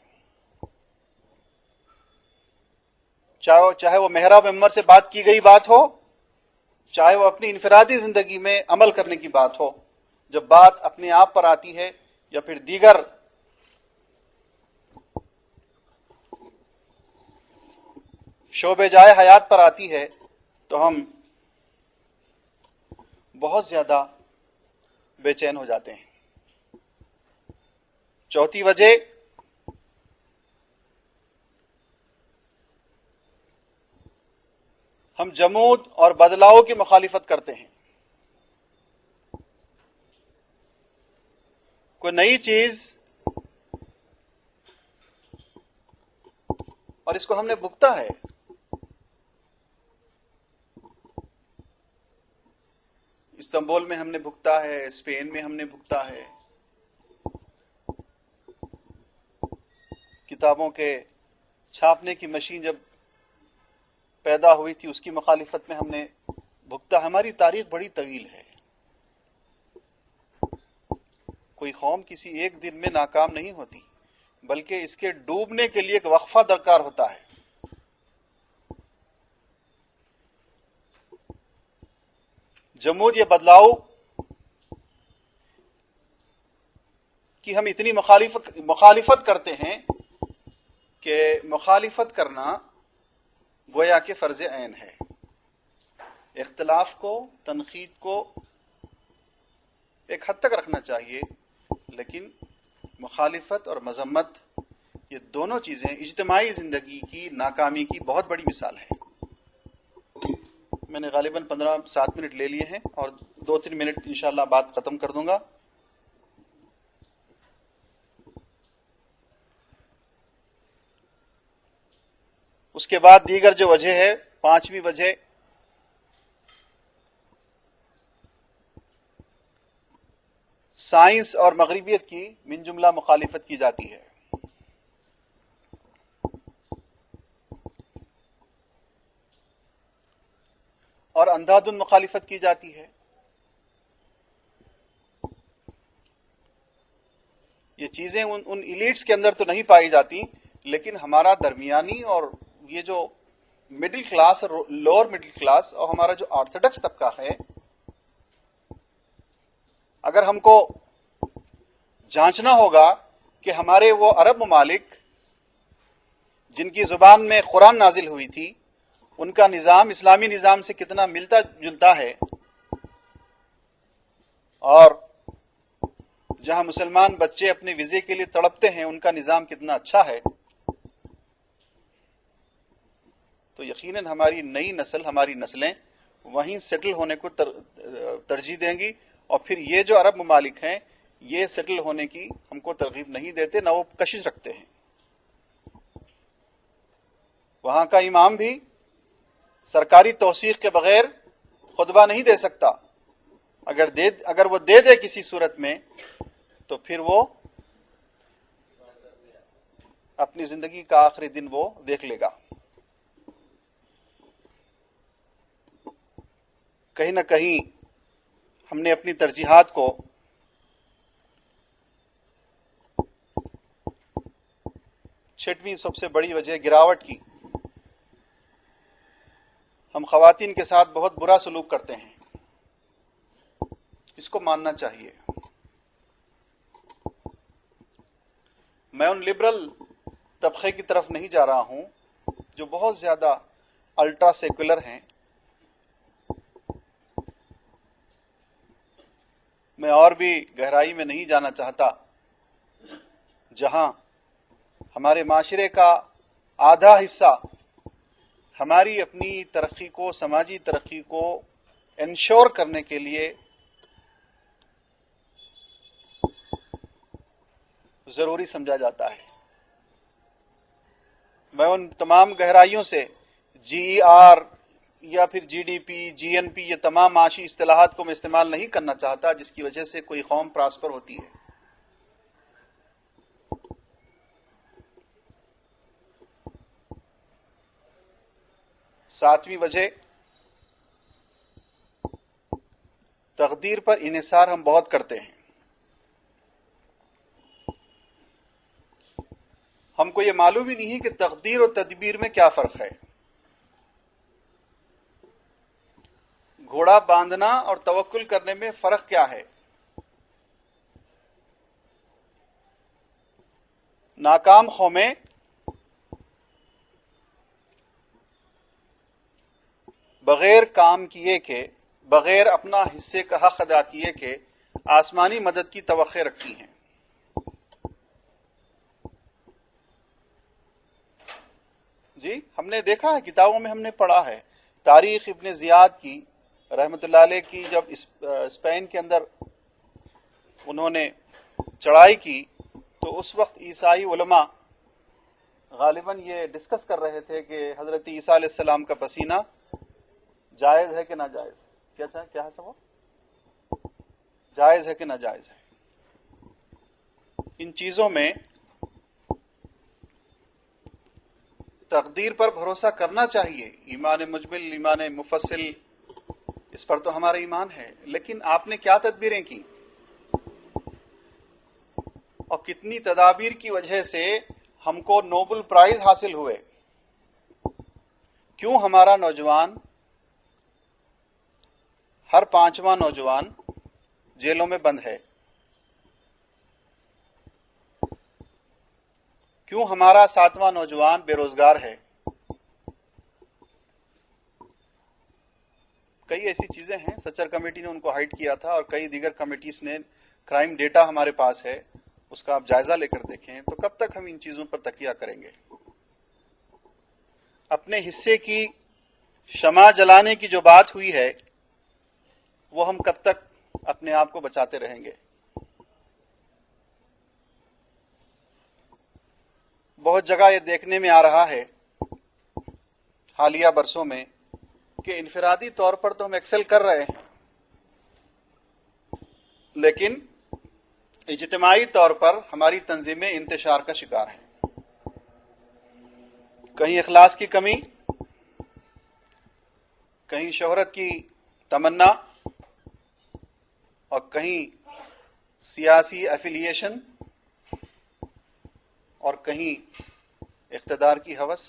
چاہے وہ محراب ممبر سے بات کی گئی بات ہو، چاہے وہ اپنی انفرادی زندگی میں عمل کرنے کی بات ہو، جب بات اپنے آپ پر آتی ہے یا پھر دیگر شعبے جائے حیات پر آتی ہے تو ہم بہت زیادہ بے چین ہو جاتے ہیں. چوتھی وجہ ہم جمود اور بدلاؤ کی مخالفت کرتے ہیں. کوئی نئی چیز اور اس کو ہم نے بھگتا ہے. استنبول میں ہم نے بھگتا ہے، اسپین میں ہم نے بھگتا ہے. کتابوں کے چھاپنے کی مشین جب پیدا ہوئی تھی اس کی مخالفت میں ہم نے بھگتا. ہماری تاریخ بڑی طویل ہے. کوئی قوم کسی ایک دن میں ناکام نہیں ہوتی، بلکہ اس کے ڈوبنے کے لیے ایک وقفہ درکار ہوتا ہے. جمود یا بدلاؤ کی ہم اتنی مخالفت کرتے ہیں کہ مخالفت کرنا گویا کہ فرض عین ہے. اختلاف کو، تنقید کو ایک حد تک رکھنا چاہیے، لیکن مخالفت اور مذمت یہ دونوں چیزیں اجتماعی زندگی کی ناکامی کی بہت بڑی مثال ہے. میں نے غالباً 15-7 منٹ لے لیے ہیں اور 2-3 منٹ انشاءاللہ بات ختم کر دوں گا. اس کے بعد دیگر جو وجہ ہے، 5ویں وجہ سائنس اور مغربیت کی من جملہ مخالفت کی جاتی ہے. اور اندھا دھند مخالفت کی جاتی ہے. یہ چیزیں ان ایلیٹس کے اندر تو نہیں پائی جاتی، لیکن ہمارا درمیانی اور یہ جو مڈل کلاس اور لوور مڈل کلاس اور ہمارا جو آرتھوڈکس طبقہ ہے، اگر ہم کو جانچنا ہوگا کہ ہمارے وہ عرب ممالک جن کی زبان میں قرآن نازل ہوئی تھی، ان کا نظام اسلامی نظام سے کتنا ملتا جلتا ہے، اور جہاں مسلمان بچے اپنے ویزے کے لیے تڑپتے ہیں ان کا نظام کتنا اچھا ہے، تو یقیناً ہماری نئی نسل، ہماری نسلیں وہیں سیٹل ہونے کو ترجیح دیں گی. اور پھر یہ جو عرب ممالک ہیں یہ سیٹل ہونے کی ہم کو ترغیب نہیں دیتے، نہ وہ کشش رکھتے ہیں. وہاں کا امام بھی سرکاری توثیق کے بغیر خطبہ نہیں دے سکتا. اگر وہ دے دے کسی صورت میں تو پھر وہ اپنی زندگی کا آخری دن وہ دیکھ لے گا. کہیں نہ کہیں ہم نے اپنی ترجیحات کو چھٹویں سب سے بڑی وجہ گراوٹ کی. ہم خواتین کے ساتھ بہت برا سلوک کرتے ہیں، اس کو ماننا چاہیے. میں ان لبرل طبقے کی طرف نہیں جا رہا ہوں جو بہت زیادہ الٹرا سیکولر ہیں. میں اور بھی گہرائی میں نہیں جانا چاہتا. جہاں ہمارے معاشرے کا آدھا حصہ ہماری اپنی ترقی کو، سماجی ترقی کو انشور کرنے کے لیے ضروری سمجھا جاتا ہے. میں ان تمام گہرائیوں سے GER یا پھر GDP، GNP، یہ تمام معاشی اصطلاحات کو میں استعمال نہیں کرنا چاہتا جس کی وجہ سے کوئی قوم پراسپر ہوتی ہے. ساتویں وجہ تقدیر پر انحصار ہم بہت کرتے ہیں. ہم کو یہ معلوم ہی نہیں ہے کہ تقدیر اور تدبیر میں کیا فرق ہے. گھوڑا باندھنا اور توکل کرنے میں فرق کیا ہے؟ ناکام قومیں بغیر کام کیے کے، بغیر اپنا حصے کا حق ادا کیے کے آسمانی مدد کی توقع رکھتی ہیں. جی ہم نے دیکھا ہے، کتابوں میں ہم نے پڑھا ہے. تاریخ ابن زیاد کی رحمۃ اللہ علیہ کی جب اسپین کے اندر انہوں نے چڑھائی کی تو اس وقت عیسائی علماء غالباً یہ ڈسکس کر رہے تھے کہ حضرت عیسیٰ علیہ السلام کا پسینہ جائز ہے کہ ناجائز. کیا ہے سب جائز ہے کہ ناجائز ہے. ان چیزوں میں تقدیر پر بھروسہ کرنا چاہیے. ایمان مجمل، ایمان مفصل، اس پر تو ہمارا ایمان ہے. لیکن آپ نے کیا تدبیریں کی اور کتنی تدابیر کی وجہ سے ہم کو نوبل پرائز حاصل ہوئے. کیوں ہمارا نوجوان، ہر 5واں نوجوان جیلوں میں بند ہے؟ کیوں ہمارا 7واں نوجوان بے روزگار ہے؟ کئی ایسی چیزیں ہیں. سچر کمیٹی نے ان کو ہائڈ کیا تھا اور کئی دیگر کمیٹیز نے. کرائم ڈیٹا ہمارے پاس ہے، اس کا آپ جائزہ لے کر دیکھیں. تو کب تک ہم ان چیزوں پر تکیہ کریں گے؟ اپنے حصے کی شمع جلانے کی جو بات ہوئی ہے وہ ہم کب تک اپنے آپ کو بچاتے رہیں گے؟ بہت جگہ یہ دیکھنے میں آ رہا ہے حالیہ برسوں میں کہ انفرادی طور پر تو ہم ایکسل کر رہے ہیں، لیکن اجتماعی طور پر ہماری تنظیمیں انتشار کا شکار ہیں. کہیں اخلاص کی کمی، کہیں شہرت کی تمنا، اور کہیں سیاسی ایفیلیشن، اور کہیں اقتدار کی ہوس.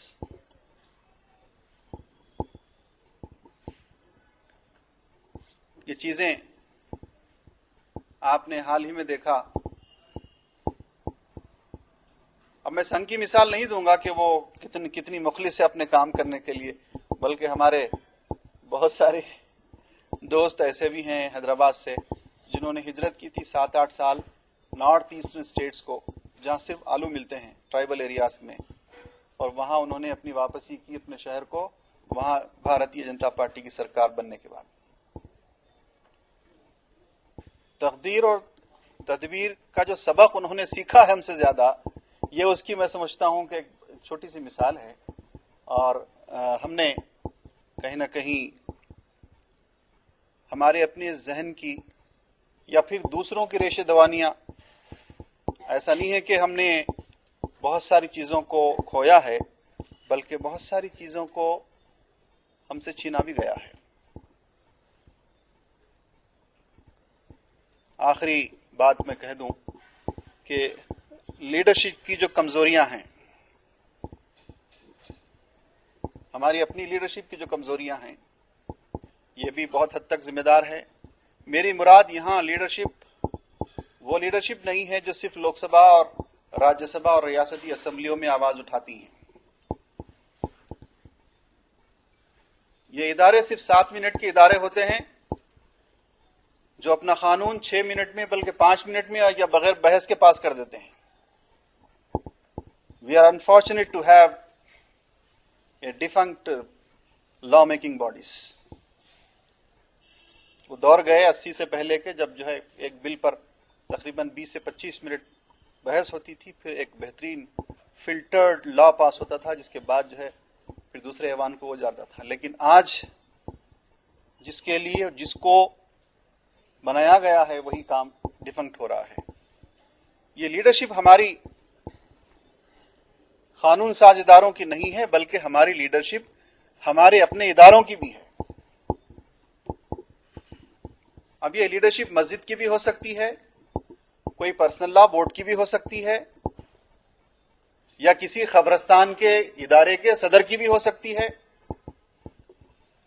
یہ چیزیں آپ نے حال ہی میں دیکھا. اب میں سنگ کی مثال نہیں دوں گا کہ وہ کتنی مخلص ہے اپنے کام کرنے کے لیے، بلکہ ہمارے بہت سارے دوست ایسے بھی ہیں حیدرآباد سے جنہوں نے ہجرت کی تھی 7-8 سال نارتھ ایسٹرن اسٹیٹس کو، جہاں صرف آلو ملتے ہیں ٹرائبل ایریاز میں، اور وہاں انہوں نے اپنی واپسی کی اپنے شہر کو، وہاں بھارتیہ جنتا پارٹی کی سرکار بننے کے بعد. تقدیر اور تدبیر کا جو سبق انہوں نے سیکھا ہے ہم سے زیادہ، یہ اس کی میں سمجھتا ہوں کہ ایک چھوٹی سی مثال ہے. اور ہم نے کہیں نہ کہیں ہمارے اپنے ذہن کی یا پھر دوسروں کی ریشے دوانیاں، ایسا نہیں ہے کہ ہم نے بہت ساری چیزوں کو کھویا ہے، بلکہ بہت ساری چیزوں کو ہم سے چھینا بھی گیا ہے. آخری بات میں کہہ دوں کہ لیڈرشپ کی جو کمزوریاں ہیں، ہماری اپنی لیڈرشپ کی جو کمزوریاں ہیں، یہ بھی بہت حد تک ذمہ دار ہے. میری مراد یہاں لیڈرشپ وہ لیڈرشپ نہیں ہے جو صرف لوک سبھا اور راجیہ سبھا اور ریاستی اسمبلیوں میں آواز اٹھاتی ہیں. یہ ادارے صرف 7 منٹ کے ادارے ہوتے ہیں جو اپنا قانون 6 منٹ میں بلکہ 5 منٹ میں یا بغیر بحث کے پاس کر دیتے ہیں. We are unfortunate to have a defunct law making bodies. وہ دور گئے 80 سے پہلے کے، جب جو ہے ایک بل پر تقریباً 20 سے 25 منٹ بحث ہوتی تھی، پھر ایک بہترین فلٹرڈ لا پاس ہوتا تھا، جس کے بعد جو ہے پھر دوسرے ایوان کو وہ جاتا تھا. لیکن آج جس کے لیے اور جس کو بنایا گیا ہے وہی کام ڈیفنکٹ ہو رہا ہے. یہ لیڈرشپ ہماری قانون ساز اداروں کی نہیں ہے، بلکہ ہماری لیڈرشپ ہمارے اپنے اداروں کی بھی ہے. اب یہ لیڈرشپ مسجد کی بھی ہو سکتی ہے, کوئی پرسنل لا بورڈ کی بھی ہو سکتی ہے, یا کسی قبرستان کے ادارے کے صدر کی بھی ہو سکتی ہے.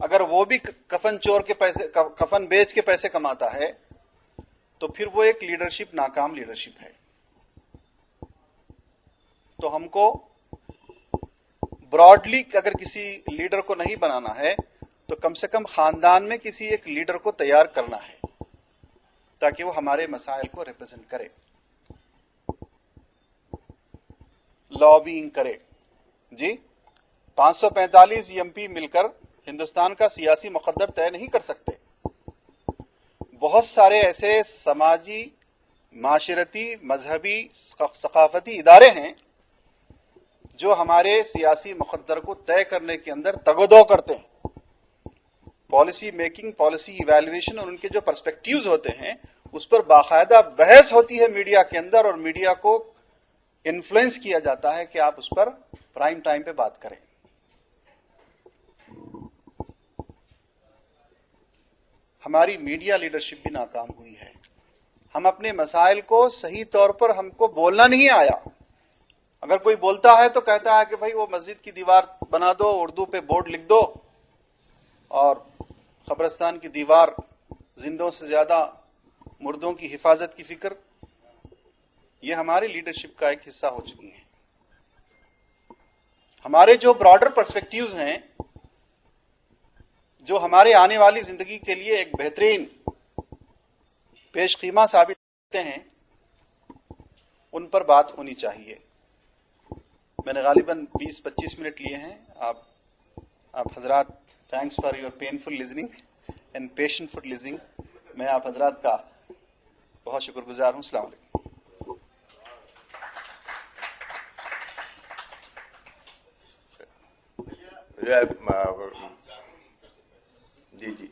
اگر وہ بھی کفن بیچ کے پیسے کماتا ہے تو پھر وہ ایک لیڈرشپ ناکام لیڈرشپ ہے. تو ہم کو براڈلی اگر کسی لیڈر کو نہیں بنانا ہے تو کم سے کم خاندان میں کسی ایک لیڈر کو تیار کرنا ہے تاکہ وہ ہمارے مسائل کو ریپرزینٹ کرے, لابینگ کرے. جی 545 ایم پی مل کر ہندوستان کا سیاسی مقدر طے نہیں کر سکتے. بہت سارے ایسے سماجی, معاشرتی, مذہبی, ثقافتی ادارے ہیں جو ہمارے سیاسی مقدر کو طے کرنے کے اندر تگ و دو کرتے ہیں. پالیسی میکنگ, پالیسی ایویلویشن اور ان کے جو پرسپیکٹیوز ہوتے ہیں اس پر باقاعدہ بحث ہوتی ہے میڈیا کے اندر, اور میڈیا کو انفلوئنس کیا جاتا ہے کہ آپ اس پر پرائم ٹائم پہ بات کریں. ہماری میڈیا لیڈرشپ بھی ناکام ہوئی ہے. ہم اپنے مسائل کو صحیح طور پر, ہم کو بولنا نہیں آیا. اگر کوئی بولتا ہے تو کہتا ہے کہ بھائی وہ مسجد کی دیوار بنا دو, اردو پہ بورڈ لکھ دو, اور قبرستان کی دیوار زندوں سے زیادہ مردوں کی حفاظت کی فکر. یہ ہماری لیڈرشپ کا ایک حصہ ہو چکی ہے. ہمارے جو براڈر پرسپیکٹیوز ہیں, جو ہمارے آنے والی زندگی کے لیے ایک بہترین پیش خیمہ ثابت ہوتے ہیں, ان پر بات ہونی چاہیے. میں نے غالباً 20-25 منٹ لیے ہیں. آپ حضرات, thanks for your painful listening and patient for listening. میں آپ حضرات کا بہت شکر گزار ہوں. السلام علیکم. جی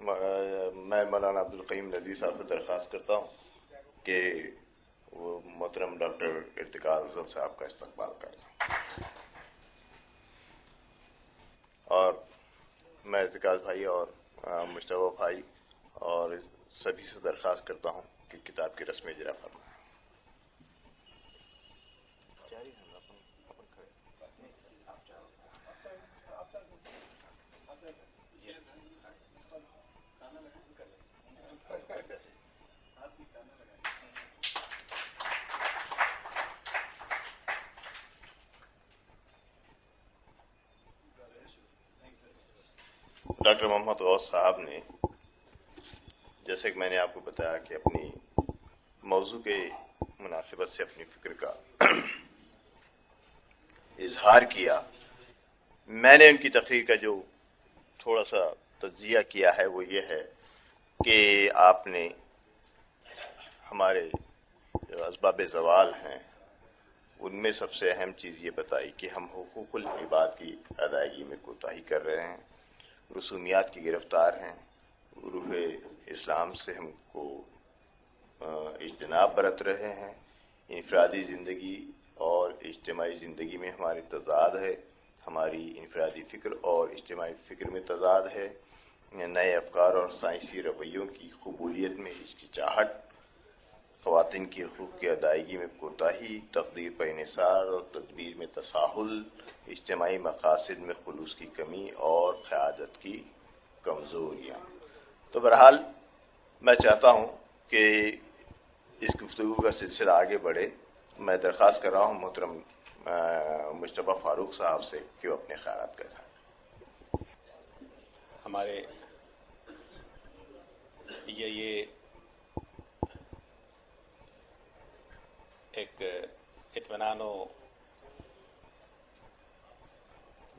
میں مولانا عبدالقیوم ندوی صاحب سے درخواست کرتا ہوں کہ وہ محترم ڈاکٹر ارتقاء افضل صاحب کا استقبال کریں. اور میں ارتقاء بھائی اور مشتبہ بھائی اور سبھی سے درخواست کرتا ہوں کہ کتاب کی رسم اجرا فرمائیں. ڈاکٹر محمد غوث صاحب نے, جیسے کہ میں نے آپ کو بتایا کہ اپنی موضوع کے مناسبت سے اپنی فکر کا اظہار کیا. میں نے ان کی تقریر کا جو تھوڑا سا تجزیہ کیا ہے وہ یہ ہے کہ آپ نے ہمارے جو اسباب زوال ہیں ان میں سب سے اہم چیز یہ بتائی کہ ہم حقوق العباد کی ادائیگی میں کوتاہی کر رہے ہیں, رسومیات کی گرفتار ہیں, روح اسلام سے ہم کو اجتناب برت رہے ہیں, انفرادی زندگی اور اجتماعی زندگی میں ہماری تضاد ہے, ہماری انفرادی فکر اور اجتماعی فکر میں تضاد ہے, نئے افکار اور سائنسی رویوں کی قبولیت میں ہچکچاہٹ, خواتین کی حقوق کی ادائیگی میں کوتاہی, تقدیر پر انحصار اور تدبیر میں تساہل, اجتماعی مقاصد میں خلوص کی کمی اور قیادت کی کمزوریاں. تو بہرحال میں چاہتا ہوں کہ اس گفتگو کا سلسلہ آگے بڑھے. میں درخواست کر رہا ہوں محترم مشتبہ فاروق صاحب سے کہ وہ اپنے خیالات کا اظہار. ہمارے یہ ایک اطمینان و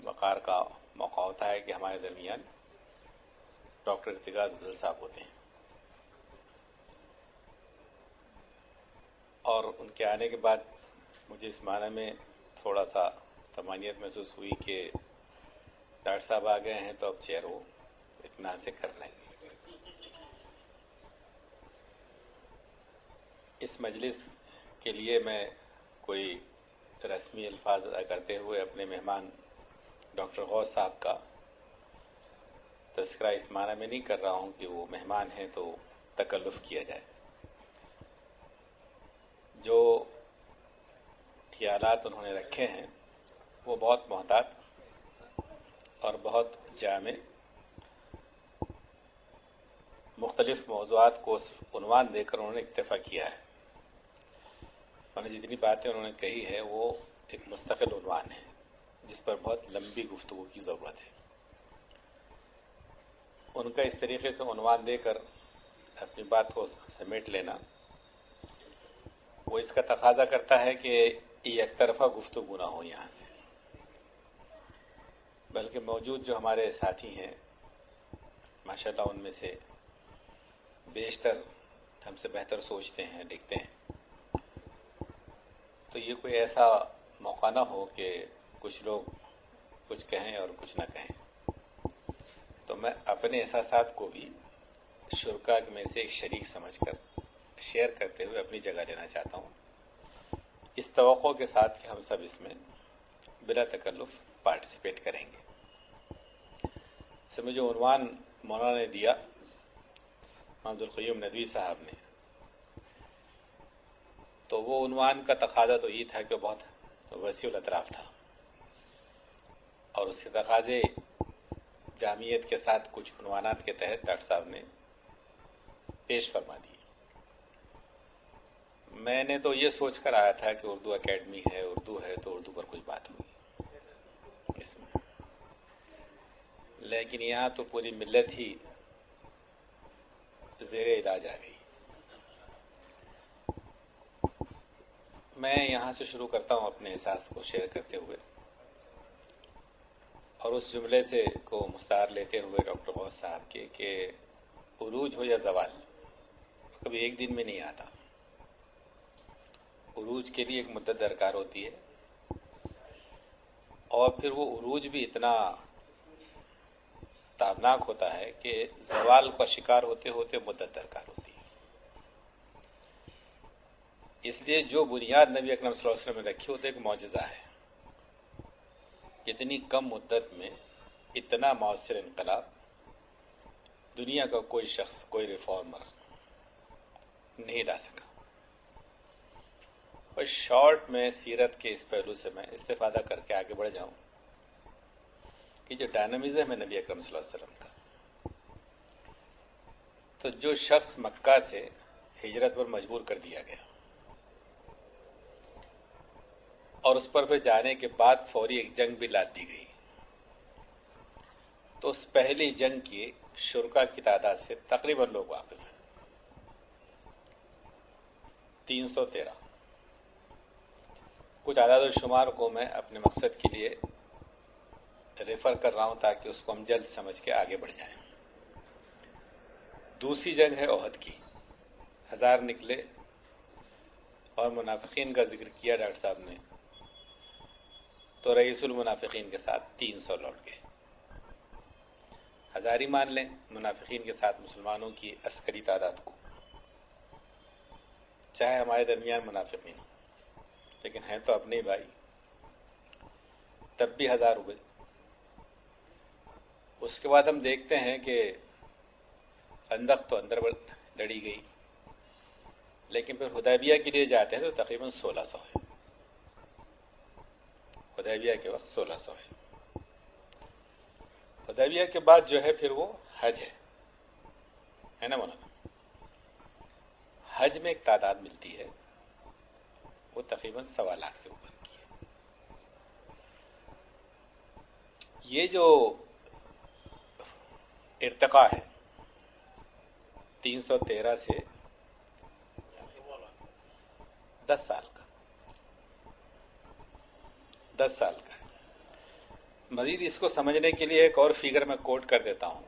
وقار کا موقع ہوتا ہے کہ ہمارے درمیان ڈاکٹر ارتقاء افضل صاحب ہوتے ہیں, اور ان کے آنے کے بعد مجھے اس معنی میں تھوڑا سا طمانینت محسوس ہوئی کہ ڈاکٹر صاحب آ گئے ہیں تو اب چیئر وہ اطمینان سے کر لیں گے. اس مجلس کے لیے میں کوئی رسمی الفاظ ادا کرتے ہوئے اپنے مہمان ڈاکٹر غوث صاحب کا تذکرہ اس معنی میں نہیں کر رہا ہوں کہ وہ مہمان ہیں تو تکلف کیا جائے. جو خیالات انہوں نے رکھے ہیں وہ بہت محتاط اور بہت جامع، مختلف موضوعات کو عنوان دے کر انہوں نے اکتفا کیا ہے. اور جتنی باتیں انہوں نے کہی ہے وہ ایک مستقل عنوان ہے جس پر بہت لمبی گفتگو کی ضرورت ہے. ان کا اس طریقے سے عنوان دے کر اپنی بات کو سمیٹ لینا وہ اس کا تقاضا کرتا ہے کہ یک طرفہ گفتگو نہ ہو یہاں سے، بلکہ موجود جو ہمارے ساتھی ہیں ماشاءاللہ ان میں سے بیشتر ہم سے بہتر سوچتے ہیں، لکھتے ہیں، تو یہ کوئی ایسا موقع نہ ہو کہ کچھ لوگ کچھ کہیں اور کچھ نہ کہیں. تو میں اپنے احساسات کو بھی شرکاء میں سے ایک شریک سمجھ کر شیئر کرتے ہوئے اپنی جگہ لینا چاہتا ہوں، اس توقع کے ساتھ کہ ہم سب اس میں بلا تکلف پارٹیسپیٹ کریں گے. اس میں جو عنوان مولانا نے دیا عبدالقیوم ندوی صاحب نے، تو وہ عنوان کا تقاضا تو یہ تھا کہ بہت وسیع الاطراف تھا اور اس کے تقاضے جامعیت کے ساتھ کچھ عنوانات کے تحت ڈاکٹر صاحب نے پیش فرما دیے. میں نے تو یہ سوچ کر آیا تھا کہ اردو اکیڈمی ہے، اردو ہے تو اردو پر کچھ بات ہوگی اس میں، لیکن یہاں تو پوری ملت ہی زیر علاج آ گئی. میں یہاں سے شروع کرتا ہوں اپنے احساس کو شیئر کرتے ہوئے اور اس جملے سے کو مستعار لیتے ہوئے ڈاکٹر غوث صاحب کے کہ عروج ہو یا زوال کبھی ایک دن میں نہیں آتا. عروج کے لیے ایک مدت درکار ہوتی ہے اور پھر وہ عروج بھی اتنا تابناک ہوتا ہے کہ زوال کا شکار ہوتے ہوتے مدت درکار ہوتی ہے. اس لیے جو بنیاد نبی اکرم صلی اللہ علیہ وسلم نے رکھی وہ تو ایک معجزہ ہے. اتنی کم مدت میں اتنا مؤثر انقلاب دنیا کا کوئی شخص، کوئی ریفارمر نہیں لا سکا. اور شارٹ میں سیرت کے اس پہلو سے میں استفادہ کر کے آگے بڑھ جاؤں کہ جو ڈائنامزم ہے نبی اکرم صلی اللہ علیہ وسلم کا، تو جو شخص مکہ سے ہجرت پر مجبور کر دیا گیا اور اس پر پھر جانے کے بعد فوری ایک جنگ بھی لاد دی گئی، تو اس پہلی جنگ کی شرکاء کی تعداد سے تقریباً لوگ واقف ہیں 313. کچھ اعداد و شمار کو میں اپنے مقصد کے لیے ریفر کر رہا ہوں تاکہ اس کو ہم جلد سمجھ کے آگے بڑھ جائیں. دوسری جنگ ہے احد کی، 1000 نکلے اور منافقین کا ذکر کیا ڈاکٹر صاحب نے، تو رئیس المنافقین کے ساتھ 300 لوٹ گئے. 1000 ہی مان لیں منافقین کے ساتھ مسلمانوں کی عسکری تعداد کو، چاہے ہمارے درمیان منافقین ہوں لیکن ہیں تو اپنے ہی بھائی، تب بھی 1000 ہوئے. اس کے بعد ہم دیکھتے ہیں کہ خندق تو اندر لڑی گئی، لیکن پھر حدیبیہ کے لیے جاتے ہیں تو تقریباً 1600 ہے. حدیبیہ کے وقت 1600 ہے. حدیبیہ کے بعد جو ہے پھر وہ حج ہے نا مولانا. حج میں ایک تعداد ملتی ہے وہ تقریباً 1.25 لاکھ سے اوپر کی ہے. یہ جو ارتقاء ہے 313 سے 10 سال کا 10 سال کا ہے. مزید اس کو سمجھنے کے لیے ایک اور فگر میں کوٹ کر دیتا ہوں.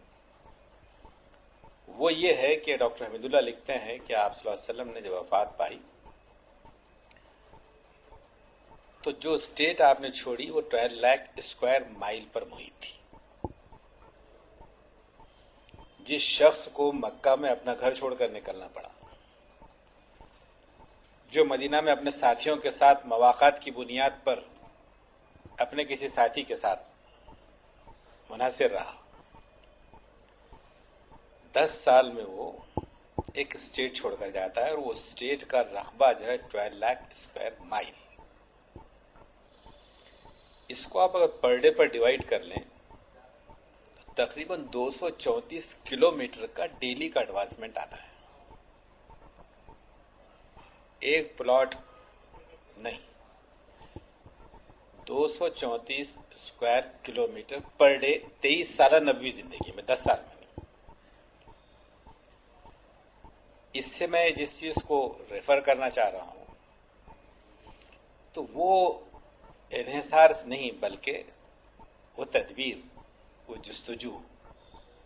وہ یہ ہے کہ ڈاکٹر حمید اللہ لکھتے ہیں کہ آپ صلی اللہ علیہ وسلم نے جب وفات پائی تو جو اسٹیٹ آپ نے چھوڑی وہ 12 لاکھ اسکوائر مائل پر محیط تھی. جس شخص کو مکہ میں اپنا گھر چھوڑ کر نکلنا پڑا، جو مدینہ میں اپنے ساتھیوں کے ساتھ مواقعات کی بنیاد پر اپنے کسی ساتھی کے ساتھ منحصر رہا، 10 سال میں وہ ایک اسٹیٹ چھوڑ کر جاتا ہے، اور وہ اسٹیٹ کا رقبہ جو ہے 12 لاکھ اسکوائر مائل. اس کو آپ اگر پر ڈے پر ڈیوائڈ کر لیں تو تقریباً 234 کلومیٹر کا ڈیلی کا ایڈوانسمنٹ آتا ہے. ایک پلاٹ نہیں، 234 اسکوائر کلومیٹر پر ڈے، 23 سالہ نبوی زندگی میں، 10 سال میں نہیں. اس سے میں جس چیز کو ریفر کرنا چاہ رہا ہوں تو وہ انحصار نہیں، بلکہ وہ تدبیر، وہ جستجو،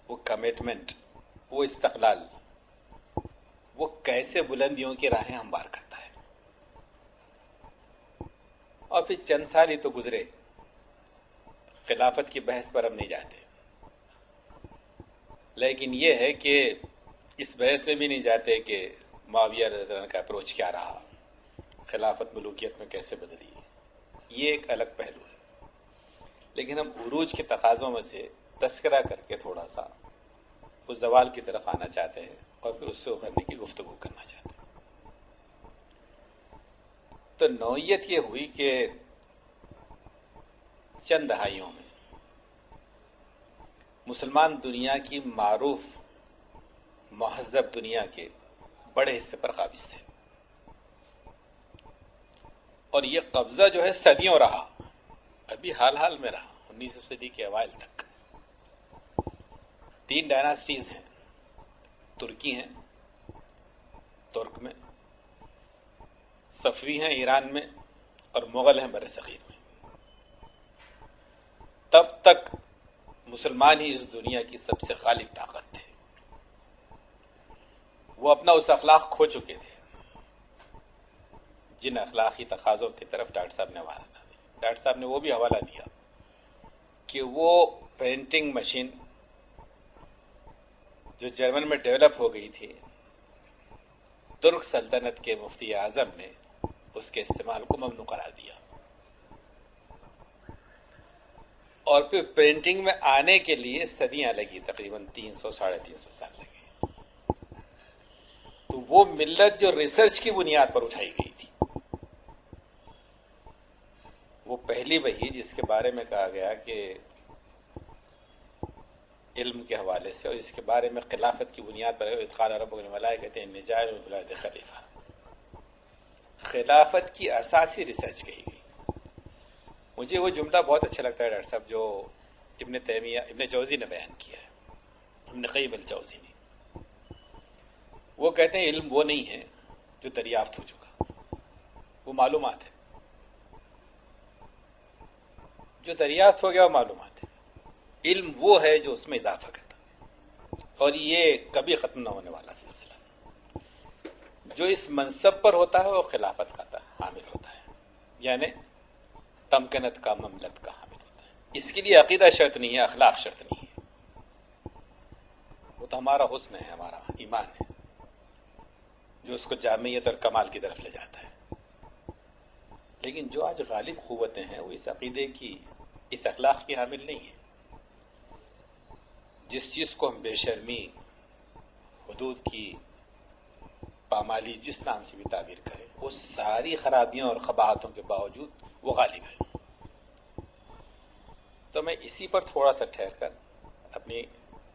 وہ کمٹمنٹ، وہ استقلال، وہ کیسے بلندیوں کی راہیں ہموار کرتا ہے. اور پھر چند سال ہی تو گزرے، خلافت کی بحث پر ہم نہیں جاتے، لیکن یہ ہے کہ اس بحث میں بھی نہیں جاتے کہ معاویہ رضی اللہ عنہ کا اپروچ کیا رہا، خلافت ملوکیت میں کیسے بدلی. یہ ایک الگ پہلو ہے، لیکن ہم عروج کے تقاضوں میں سے تذکرہ کر کے تھوڑا سا اس زوال کی طرف آنا چاہتے ہیں اور پھر اس سے ابھرنے کی گفتگو کرنا چاہتے ہیں. تو نوعیت یہ ہوئی کہ چند دہائیوں میں مسلمان دنیا کی معروف مہذب دنیا کے بڑے حصے پر قابض تھے، اور یہ قبضہ جو ہے صدیوں رہا، ابھی حال میں رہا، 19ویں صدی کے اوائل تک. 3 ڈائناسٹیز ہیں، ترکی ہیں ترک میں، صفوی ہیں ایران میں، اور مغل ہیں بر صغیر میں. تب تک مسلمان ہی اس دنیا کی سب سے غالب طاقت تھے. وہ اپنا اس اخلاق کھو چکے تھے جن اخلاقی تقاضوں کی طرف ڈاکٹر صاحب نے وہ بھی حوالہ دیا کہ وہ پرنٹنگ مشین جو جرمن میں ڈیولپ ہو گئی تھی، ترک سلطنت کے مفتی اعظم نے اس کے استعمال کو ممنوع قرار دیا، اور پھر پرنٹنگ میں آنے کے لیے صدیاں لگی، تقریباً 300-350 سال لگے. تو وہ ملت جو ریسرچ کی بنیاد پر اٹھائی گئی تھی، وہ پہلی وحی جس کے بارے میں کہا گیا کہ علم کے حوالے سے، اور اس کے بارے میں خلافت کی بنیاد پر ادخال رب الملائکۃ انی جاعل فی الارض خلیفہ، خلافت کی اساسی ریسرچ کہی گئی. مجھے وہ جملہ بہت اچھا لگتا ہے ڈاکٹر صاحب، جو ابن جوزی نے بیان کیا ہے، ابن قیم الجوزی نے. وہ کہتے ہیں علم وہ نہیں ہے جو دریافت ہو چکا، وہ معلومات ہے. جو دریافت ہو گیا وہ معلومات ہے. علم وہ ہے جو اس میں اضافہ کرتا ہے، اور یہ کبھی ختم نہ ہونے والا سلسلہ. جو اس منصب پر ہوتا ہے وہ خلافت کا حامل ہوتا ہے، یعنی تمکنت کا، مملت کا حامل ہوتا ہے. اس کے لیے عقیدہ شرط نہیں ہے، اخلاق شرط نہیں ہے، وہ تو ہمارا حسن ہے، ہمارا ایمان ہے جو اس کو جامعیت اور کمال کی طرف لے جاتا ہے. لیکن جو آج غالب قوتیں ہیں وہ اس عقیدے کی، اس اخلاق کی حامل نہیں ہے. جس چیز کو ہم بے شرمی، حدود کی پامالی، جس نام سے بھی تعبیر کریں، وہ ساری خرابیوں اور قباحتوں کے باوجود وہ غالب ہے. تو میں اسی پر تھوڑا سا ٹھہر کر اپنی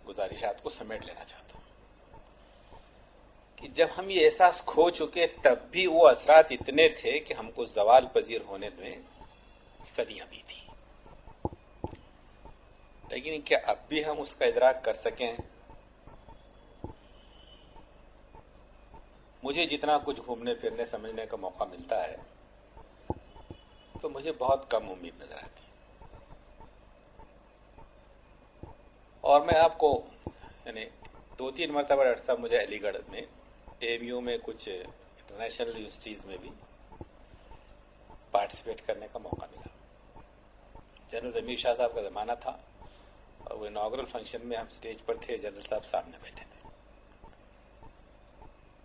گزارشات کو سمیٹ لینا چاہتا ہوں کہ جب ہم یہ احساس کھو چکے تب بھی وہ اثرات اتنے تھے کہ ہم کو زوال پذیر ہونے میں صدیاں بھی تھیں. لیکن کیا اب بھی ہم اس کا ادراک کر سکیں؟ مجھے جتنا کچھ گھومنے پھرنے سمجھنے کا موقع ملتا ہے تو مجھے بہت کم امید نظر آتی ہے. اور میں آپ کو یعنی 2-3 مرتبہ ڈاکٹر صاحب مجھے علی گڑھ میں AMU میں کچھ انٹرنیشنل یونیورسٹیز میں بھی پارٹیسپیٹ کرنے کا موقع ملا. جنرل ضمیر شاہ صاحب کا زمانہ تھا اور وہ اناگرل فنکشن میں ہم سٹیج پر تھے، جنرل صاحب سامنے بیٹھے تھے.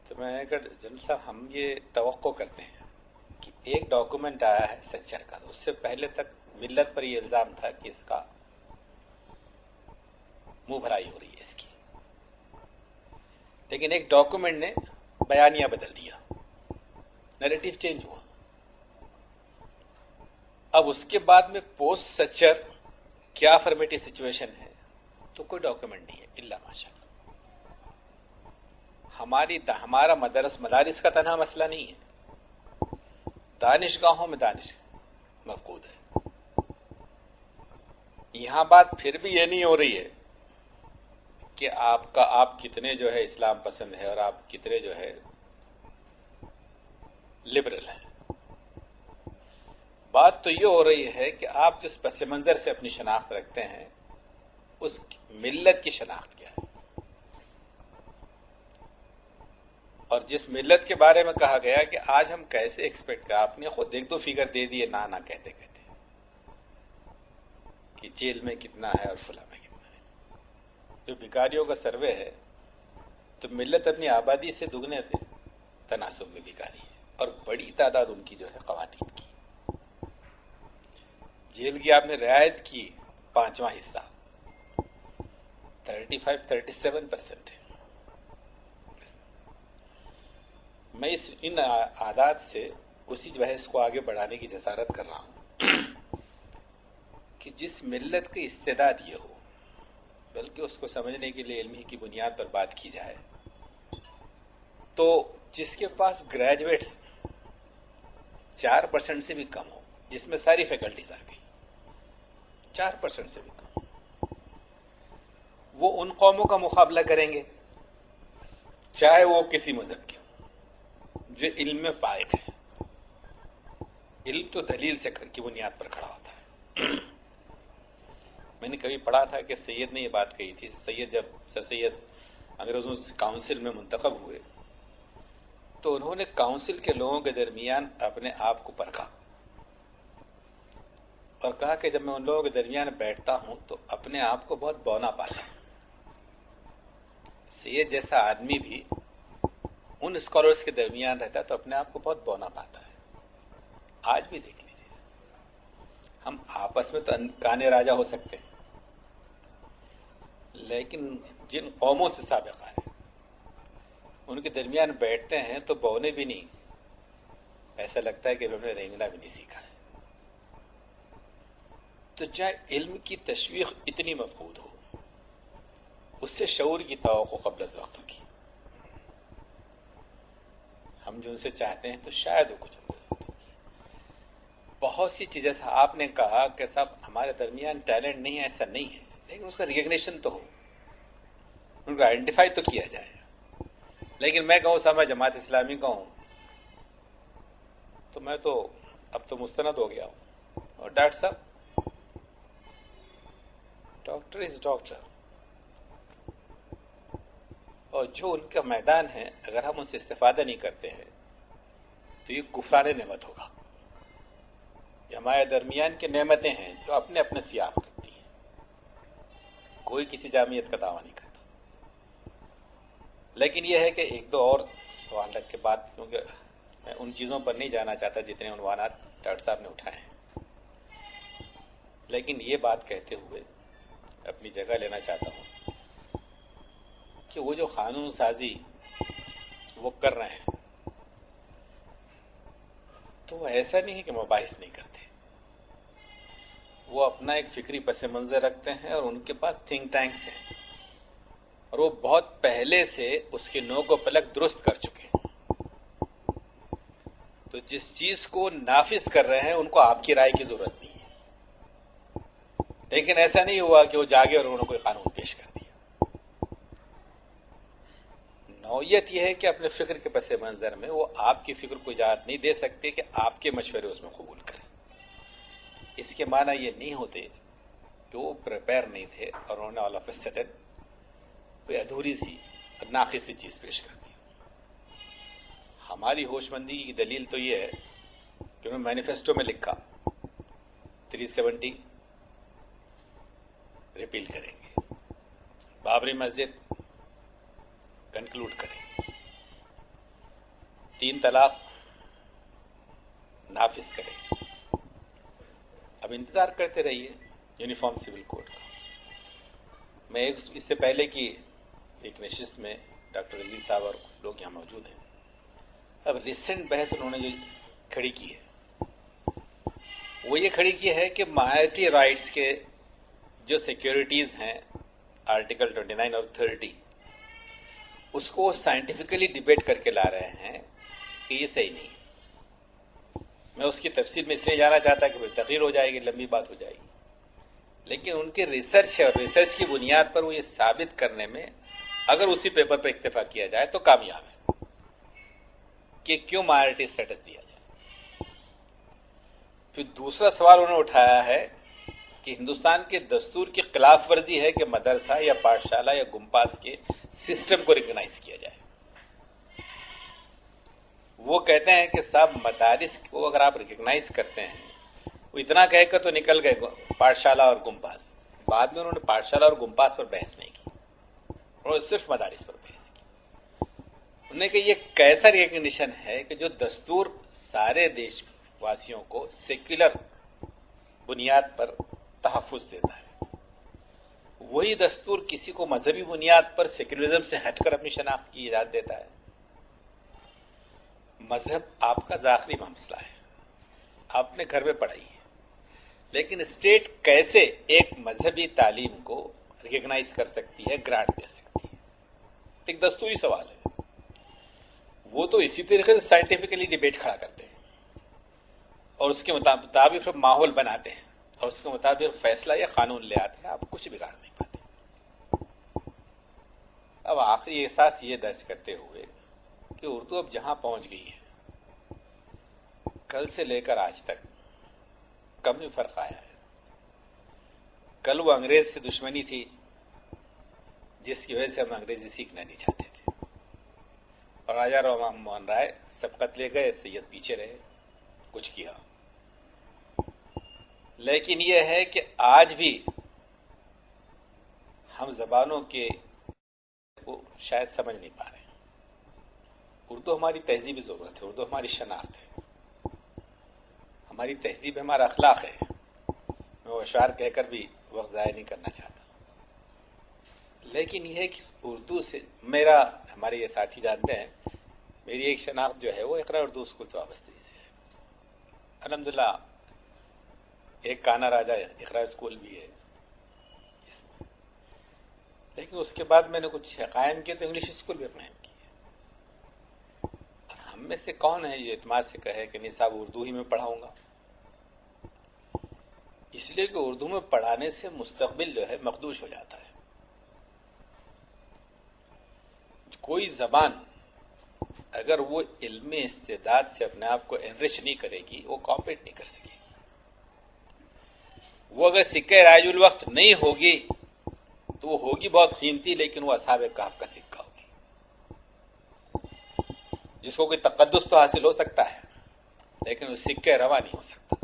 تو میں نے کہا جنرل صاحب ہم یہ توقع کرتے ہیں کہ ایک ڈاکومنٹ آیا ہے سچر کا، اس سے پہلے تک ملت پر یہ الزام تھا کہ اس کا منہ بھرائی ہو رہی ہے اس کی. لیکن ایک ڈاکومنٹ نے بیانیہ بدل دیا، نیریٹو چینج ہوا. اب اس کے بعد میں پوسٹ سچر کیا افرمیٹو سچویشن ہے تو کوئی ڈاکومنٹ نہیں ہے الا ماشاء اللہ. ہمارا مدارس کا تنہا مسئلہ نہیں ہے، دانشگاہوں میں دانش مفقود ہے. یہاں بات پھر بھی یہ نہیں ہو رہی ہے کہ آپ کتنے جو ہے اسلام پسند ہے اور آپ کتنے جو ہے لبرل ہیں. بات تو یہ ہو رہی ہے کہ آپ جس پس منظر سے اپنی شناخت رکھتے ہیں اس ملت کی شناخت کیا ہے، اور جس ملت کے بارے میں کہا گیا کہ آج ہم کیسے ایکسپیکٹ کریں. آپ نے خود ایک دو فگر دے دیے نہ کہتے کہ جیل میں کتنا ہے اور فلاں میں کتنا ہے. جو بھکاریوں کا سروے ہے تو ملت اپنی آبادی سے دگنے تناسب میں بھکاری ہے، اور بڑی تعداد ان کی جو ہے خواتین کی. جیل کی آپ نے رعایت کی 5واں حصہ 35-37% ہے. میں ان عادات سے اسی بحث کو آگے بڑھانے کی جسارت کر رہا ہوں کہ جس ملت کی استعداد یہ ہو، بلکہ اس کو سمجھنے کے لیے علم ہی کی بنیاد پر بات کی جائے، تو جس کے پاس گریجویٹس 4% سے بھی کم ہو، جس میں ساری فیکلٹیز آ گئی 4% سے بھی کم، وہ ان قوموں کا مقابلہ کریں گے چاہے وہ کسی مذہب کے ہوں جو علم میں فائق ہے. علم تو دلیل سے کی بنیاد پر کھڑا ہوتا ہے. میں نے کبھی پڑھا تھا کہ سید نے یہ بات کہی تھی. جب سر سید انگریزوں سے کاؤنسل میں منتخب ہوئے تو انہوں نے کاؤنسل کے لوگوں کے درمیان اپنے آپ کو پرکھا اور کہا کہ جب میں ان لوگوں کے درمیان بیٹھتا ہوں تو اپنے آپ کو بہت بونا پاتا ہوں. سید جیسا آدمی بھی ان اسکالرس کے درمیان رہتا ہے تو اپنے آپ کو بہت بونا پاتا ہے. آج بھی دیکھ لیجیے، ہم آپس میں تو کانے راجا ہو سکتے ہیں، لیکن جن قوموں سے سابقہ ہے ان کے درمیان بیٹھتے ہیں تو بونے بھی نہیں، ایسا لگتا ہے کہ ہم نے رینگنا بھی نہیں سیکھا ہے. تو چاہے علم کی تشویق اتنی مفقود ہو، اس سے شعور کی توقع قبل از وقت کی. ہم جو ان سے چاہتے ہیں تو شاید وہ کچھ بہت سی چیزیں آپ نے کہا کہ صاحب ہمارے درمیان ٹیلنٹ نہیں ہے، ایسا نہیں ہے، لیکن اس کا ریکگنیشن تو ہو، ان کو آئیڈینٹیفائی تو کیا جائے. لیکن میں کہوں صاحب میں جماعت اسلامی کا ہوں تو میں تو اب تو مستند ہو گیا ہوں، اور ڈاکٹر صاحب ڈاکٹر از ڈاکٹر، اور جو ان کا میدان ہے اگر ہم ان سے استفادہ نہیں کرتے ہیں تو یہ کفران نعمت ہوگا. یہ ہمارے درمیان کی نعمتیں ہیں جو اپنے اپنے سیاق رکھتی ہیں، کوئی کسی جامعیت کا دعویٰ نہیں کرتا. لیکن یہ ہے کہ ایک دو اور سوال رکھ کے بات، کیونکہ میں ان چیزوں پر نہیں جانا چاہتا جتنے عنوانات ڈاکٹر صاحب نے اٹھائے ہیں، لیکن یہ بات کہتے ہوئے اپنی جگہ لینا چاہتا ہوں کہ وہ جو قانون سازی وہ کر رہے ہیں تو وہ ایسا نہیں ہے کہ مباحث نہیں کرتے، وہ اپنا ایک فکری پس منظر رکھتے ہیں اور ان کے پاس تھنک ٹینکس ہیں، اور وہ بہت پہلے سے اس کے نوک و پلک درست کر چکے ہیں. تو جس چیز کو نافذ کر رہے ہیں ان کو آپ کی رائے کی ضرورت نہیں ہے. لیکن ایسا نہیں ہوا کہ وہ جاگے اور انہوں نے کوئی قانون پیش کر دیا. نوعیت یہ ہے کہ اپنے فکر کے پس منظر میں وہ آپ کی فکر کو اجازت نہیں دے سکتے کہ آپ کے مشورے اس میں قبول کریں. اس کے معنی یہ نہیں ہوتے کہ وہ پریپئر نہیں تھے اور انہوں نے آل آف اے سڈن کوئی ادھوری سی اور ناقص سی چیز پیش کر دی. ہماری ہوش مندی کی دلیل تو یہ ہے کہ انہوں نے مینیفیسٹو میں لکھا 370 ریپیل کریں گے، بابری مسجد کنکلوڈ کریں گے، 3 طلاق نافذ کریں گے. اب انتظار کرتے رہیے یونیفارم سول کوڈ کا. میں اس سے پہلے کی ایک نشست میں ڈاکٹر رضوی صاحب اور کچھ لوگ یہاں موجود ہیں. اب ریسنٹ بحث انہوں نے جو کھڑی کی ہے وہ یہ کھڑی کی ہے کہ مائنورٹی رائٹس کے جو سیکیورٹیز ہیں آرٹیکل 29 اور 30 اس کو سائنٹیفکلی ڈیبیٹ کر کے لا رہے ہیں کہ یہ صحیح نہیں ہے. میں اس کی تفصیل میں اس لیے جانا چاہتا کہ پھر تقریر ہو جائے گی، لمبی بات ہو جائے گی، لیکن ان کے ریسرچ ہے اور ریسرچ کی بنیاد پر وہ یہ ثابت کرنے میں اگر اسی پیپر پر اکتفا کیا جائے تو کامیاب ہے کہ کیوں مائنورٹی اسٹیٹس دیا جائے. پھر دوسرا سوال انہوں نے اٹھایا ہے کہ ہندوستان کے دستور کی خلاف ورزی ہے کہ مدرسہ یا پاٹھشالہ یا گمپاس کے سسٹم کو ریکگنائز کیا جائے. وہ کہتے ہیں کہ صاحب مدارس کو اگر آپ ریکگنائز کرتے ہیں، وہ اتنا کہہ کر تو نکل گئے پاٹھشالہ اور گمپاس، بعد میں انہوں نے پاٹھشالہ اور گمپاس پر بحث نہیں کی، انہوں نے صرف مدارس پر بحث کی. انہوں نے کہ یہ کیسا ریکگنیشن ہے کہ جو دستور سارے دیش واسیوں کو سیکولر بنیاد پر تحفظ دیتا ہے، وہی دستور کسی کو مذہبی بنیاد پر سیکولرزم سے ہٹ کر اپنی شناخت کی اجازت دیتا ہے. مذہب آپ کا داخلی مسئلہ ہے، آپ نے گھر میں پڑھائی ہے، لیکن اسٹیٹ کیسے ایک مذہبی تعلیم کو ریکگنائز کر سکتی ہے، گرانٹ دے سکتی ہے؟ ایک دستوری سوال ہے. وہ تو اسی طریقے سے سائنٹیفکلی ڈیبیٹ کھڑا کرتے ہیں اور اس کے مطابق پھر ماحول بناتے ہیں اور اس کے مطابق فیصلہ یا قانون لے آتے ہیں. آپ کچھ بگاڑ نہیں پاتے. اب آخری احساس یہ درج کرتے ہوئے کہ اردو اب جہاں پہنچ گئی ہے، کل سے لے کر آج تک کم ہی فرق آیا ہے. کل وہ انگریز سے دشمنی تھی جس کی وجہ سے ہم انگریزی سیکھنا نہیں چاہتے تھے، اور راجا رام موہن رائے سبقت لے گئے، سید پیچھے رہے، کچھ کیا. لیکن یہ ہے کہ آج بھی ہم زبانوں کے کو شاید سمجھ نہیں پا رہے ہیں. اردو ہماری تہذیبی ضرورت ہے، اردو ہماری شناخت ہے، ہماری تہذیب ہمارا اخلاق ہے. میں وہ اشعار کہہ کر بھی وقت ضائع نہیں کرنا چاہتا، لیکن یہ ہے کہ اردو سے ہمارے یہ ساتھی جانتے ہیں، میری ایک شناخت جو ہے وہ اقرا اردو اسکول سے وابستگی سے ہے. الحمدللہ ایک کانا راجا اقرا اسکول بھی ہے اس میں، لیکن اس کے بعد میں نے کچھ قائم کیے تو انگلش اسکول بھی قائم کیے. ہم میں سے کون ہے یہ اعتماد سے کہے کہ نہیں صاحب اردو ہی میں پڑھاؤں گا؟ اس لیے کہ اردو میں پڑھانے سے مستقبل جو ہے مخدوش ہو جاتا ہے. کوئی زبان اگر وہ علمی استعداد سے اپنے آپ کو انرچ نہیں کرے گی، وہ کمپیٹ نہیں کر سکے گی. وہ اگر سکہ راج الوقت نہیں ہوگی تو وہ ہوگی بہت قیمتی، لیکن وہ اصحاب کہف کا سکہ ہوگی، جس کو کوئی تقدس تو حاصل ہو سکتا ہے لیکن وہ سکہ روا نہیں ہو سکتا.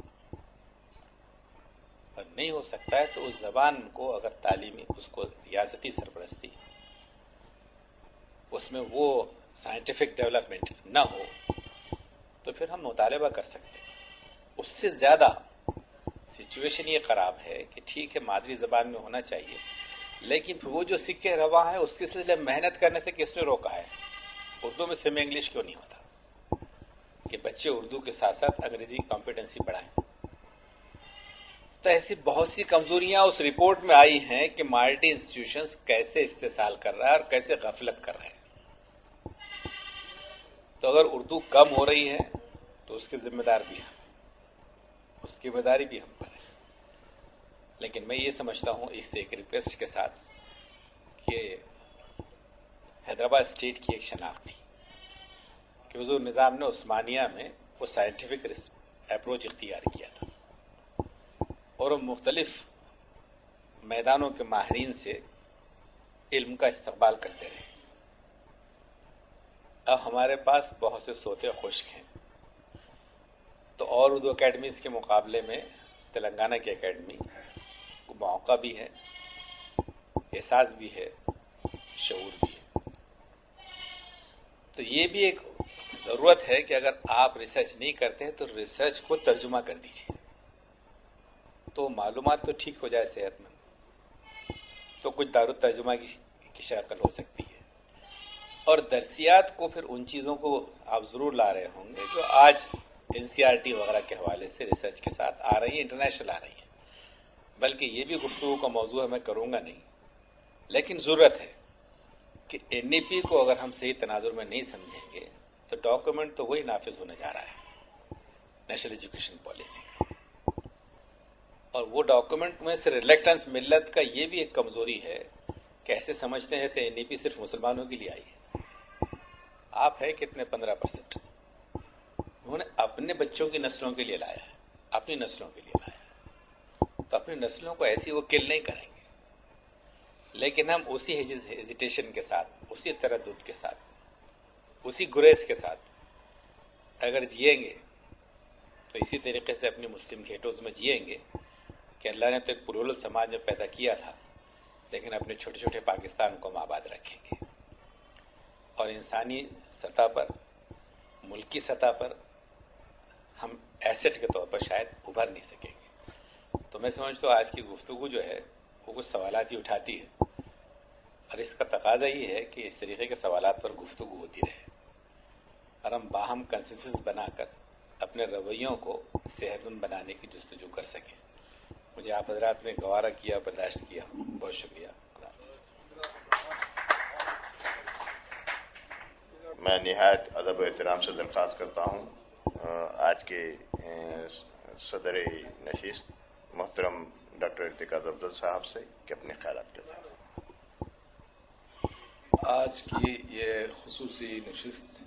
اور نہیں ہو سکتا ہے تو اس زبان کو اگر تعلیمی اس کو ریاستی سرپرستی اس میں وہ سائنٹیفک ڈیولپمنٹ نہ ہو تو پھر ہم مطالبہ کر سکتے ہیں. اس سے زیادہ سچویشن یہ خراب ہے کہ ٹھیک ہے مادری زبان میں ہونا چاہیے، لیکن پھر وہ جو سکہ روا ہے اس کے سلسلے محنت کرنے سے کس نے روکا ہے؟ اردو میں سیمی انگلش کیوں نہیں ہوتا کہ بچے اردو کے ساتھ ساتھ انگریزی کمپیٹنسی بڑھائیں؟ تو ایسی بہت سی کمزوریاں اس رپورٹ میں آئی ہیں کہ مائنورٹی انسٹیٹیوشنز کیسے استحصال کر رہا ہے اور کیسے غفلت کر رہے ہیں. تو اگر اردو کم ہو رہی ہے تو اس کے ذمہ دار بھی ہم، اس کی ذمہ داری بھی ہم پر ہے. لیکن میں یہ سمجھتا ہوں اس سے ایک ریکویسٹ کے ساتھ کہ حیدرآباد اسٹیٹ کی ایک شناخت تھی کہ حضور نظام نے عثمانیہ میں وہ سائنٹیفک اپروچ اختیار کیا تھا اور وہ مختلف میدانوں کے ماہرین سے علم کا استقبال کرتے رہے. اب ہمارے پاس بہت سے سوتے خشک ہیں، تو اور اردو اکیڈمیز کے مقابلے میں تلنگانہ کی اکیڈمی کو موقع بھی ہے، احساس بھی ہے، شعور بھی ہے. تو یہ بھی ایک ضرورت ہے کہ اگر آپ ریسرچ نہیں کرتے تو ریسرچ کو ترجمہ کر دیجیے، تو معلومات تو ٹھیک ہو جائے صحت مند، تو کچھ دارالترجمہ کی شکل ہو سکتی ہے. اور درسیات کو پھر ان چیزوں کو آپ ضرور لا رہے ہوں گے جو آج NCERT وغیرہ کے حوالے سے ریسرچ کے ساتھ آ رہی ہیں، انٹرنیشنل آ رہی ہیں. بلکہ یہ بھی گفتگو کا موضوع ہے، میں کروں گا نہیں، لیکن ضرورت ہے کہ NEP کو اگر ہم صحیح تناظر میں نہیں سمجھیں گے تو ڈاکومنٹ تو وہی نافذ ہونے جا رہا ہے، نیشنل ایجوکیشن پالیسی. اور وہ ڈاکومنٹ میں سے ریلیکٹنس ملت کا یہ بھی ایک کمزوری ہے کہ ایسے سمجھتے ہیں جیسے NEP صرف مسلمانوں کے لیے آئی ہے. آپ ہے کتنے 15%. انہوں نے اپنے بچوں کی نسلوں کے لیے لایا ہے، اپنی نسلوں کے لیے لایا ہے، تو اپنی نسلوں کو ایسی وہ کل نہیں کریں گے. لیکن ہم اسی ہیزیٹیشن کے ساتھ، اسی تردد کے ساتھ، اسی گریز کے ساتھ اگر جئیں گے تو اسی طریقے سے اپنی مسلم گھیٹوز میں جئیں گے کہ اللہ نے تو ایک پلورل سماج میں پیدا کیا تھا، لیکن اپنے چھوٹے چھوٹے پاکستان کو ہم آباد رکھیں گے. اور انسانی سطح پر، ملکی سطح پر ہم ایسٹ کے طور پر شاید ابھر نہیں سکیں گے. تو میں سمجھتا ہوں آج کی گفتگو جو ہے وہ کچھ سوالات ہی اٹھاتی ہے، اور اس کا تقاضا یہ ہے کہ اس طریقے کے سوالات پر گفتگو ہوتی رہے اور ہم باہم کنسنسس بنا کر اپنے رویوں کو صحت مند بنانے کی جستجو کر سکیں. مجھے آپ حضرات نے گوارا کیا، برداشت کیا، بہت شکریہ. میں نہایت ادب و احترام سے درخواست کرتا ہوں آج کے صدر نشست محترم ڈاکٹر ارتقاء افضل صاحب سے کہ اپنے خیالات کے ساتھ. آج کی یہ خصوصی نشست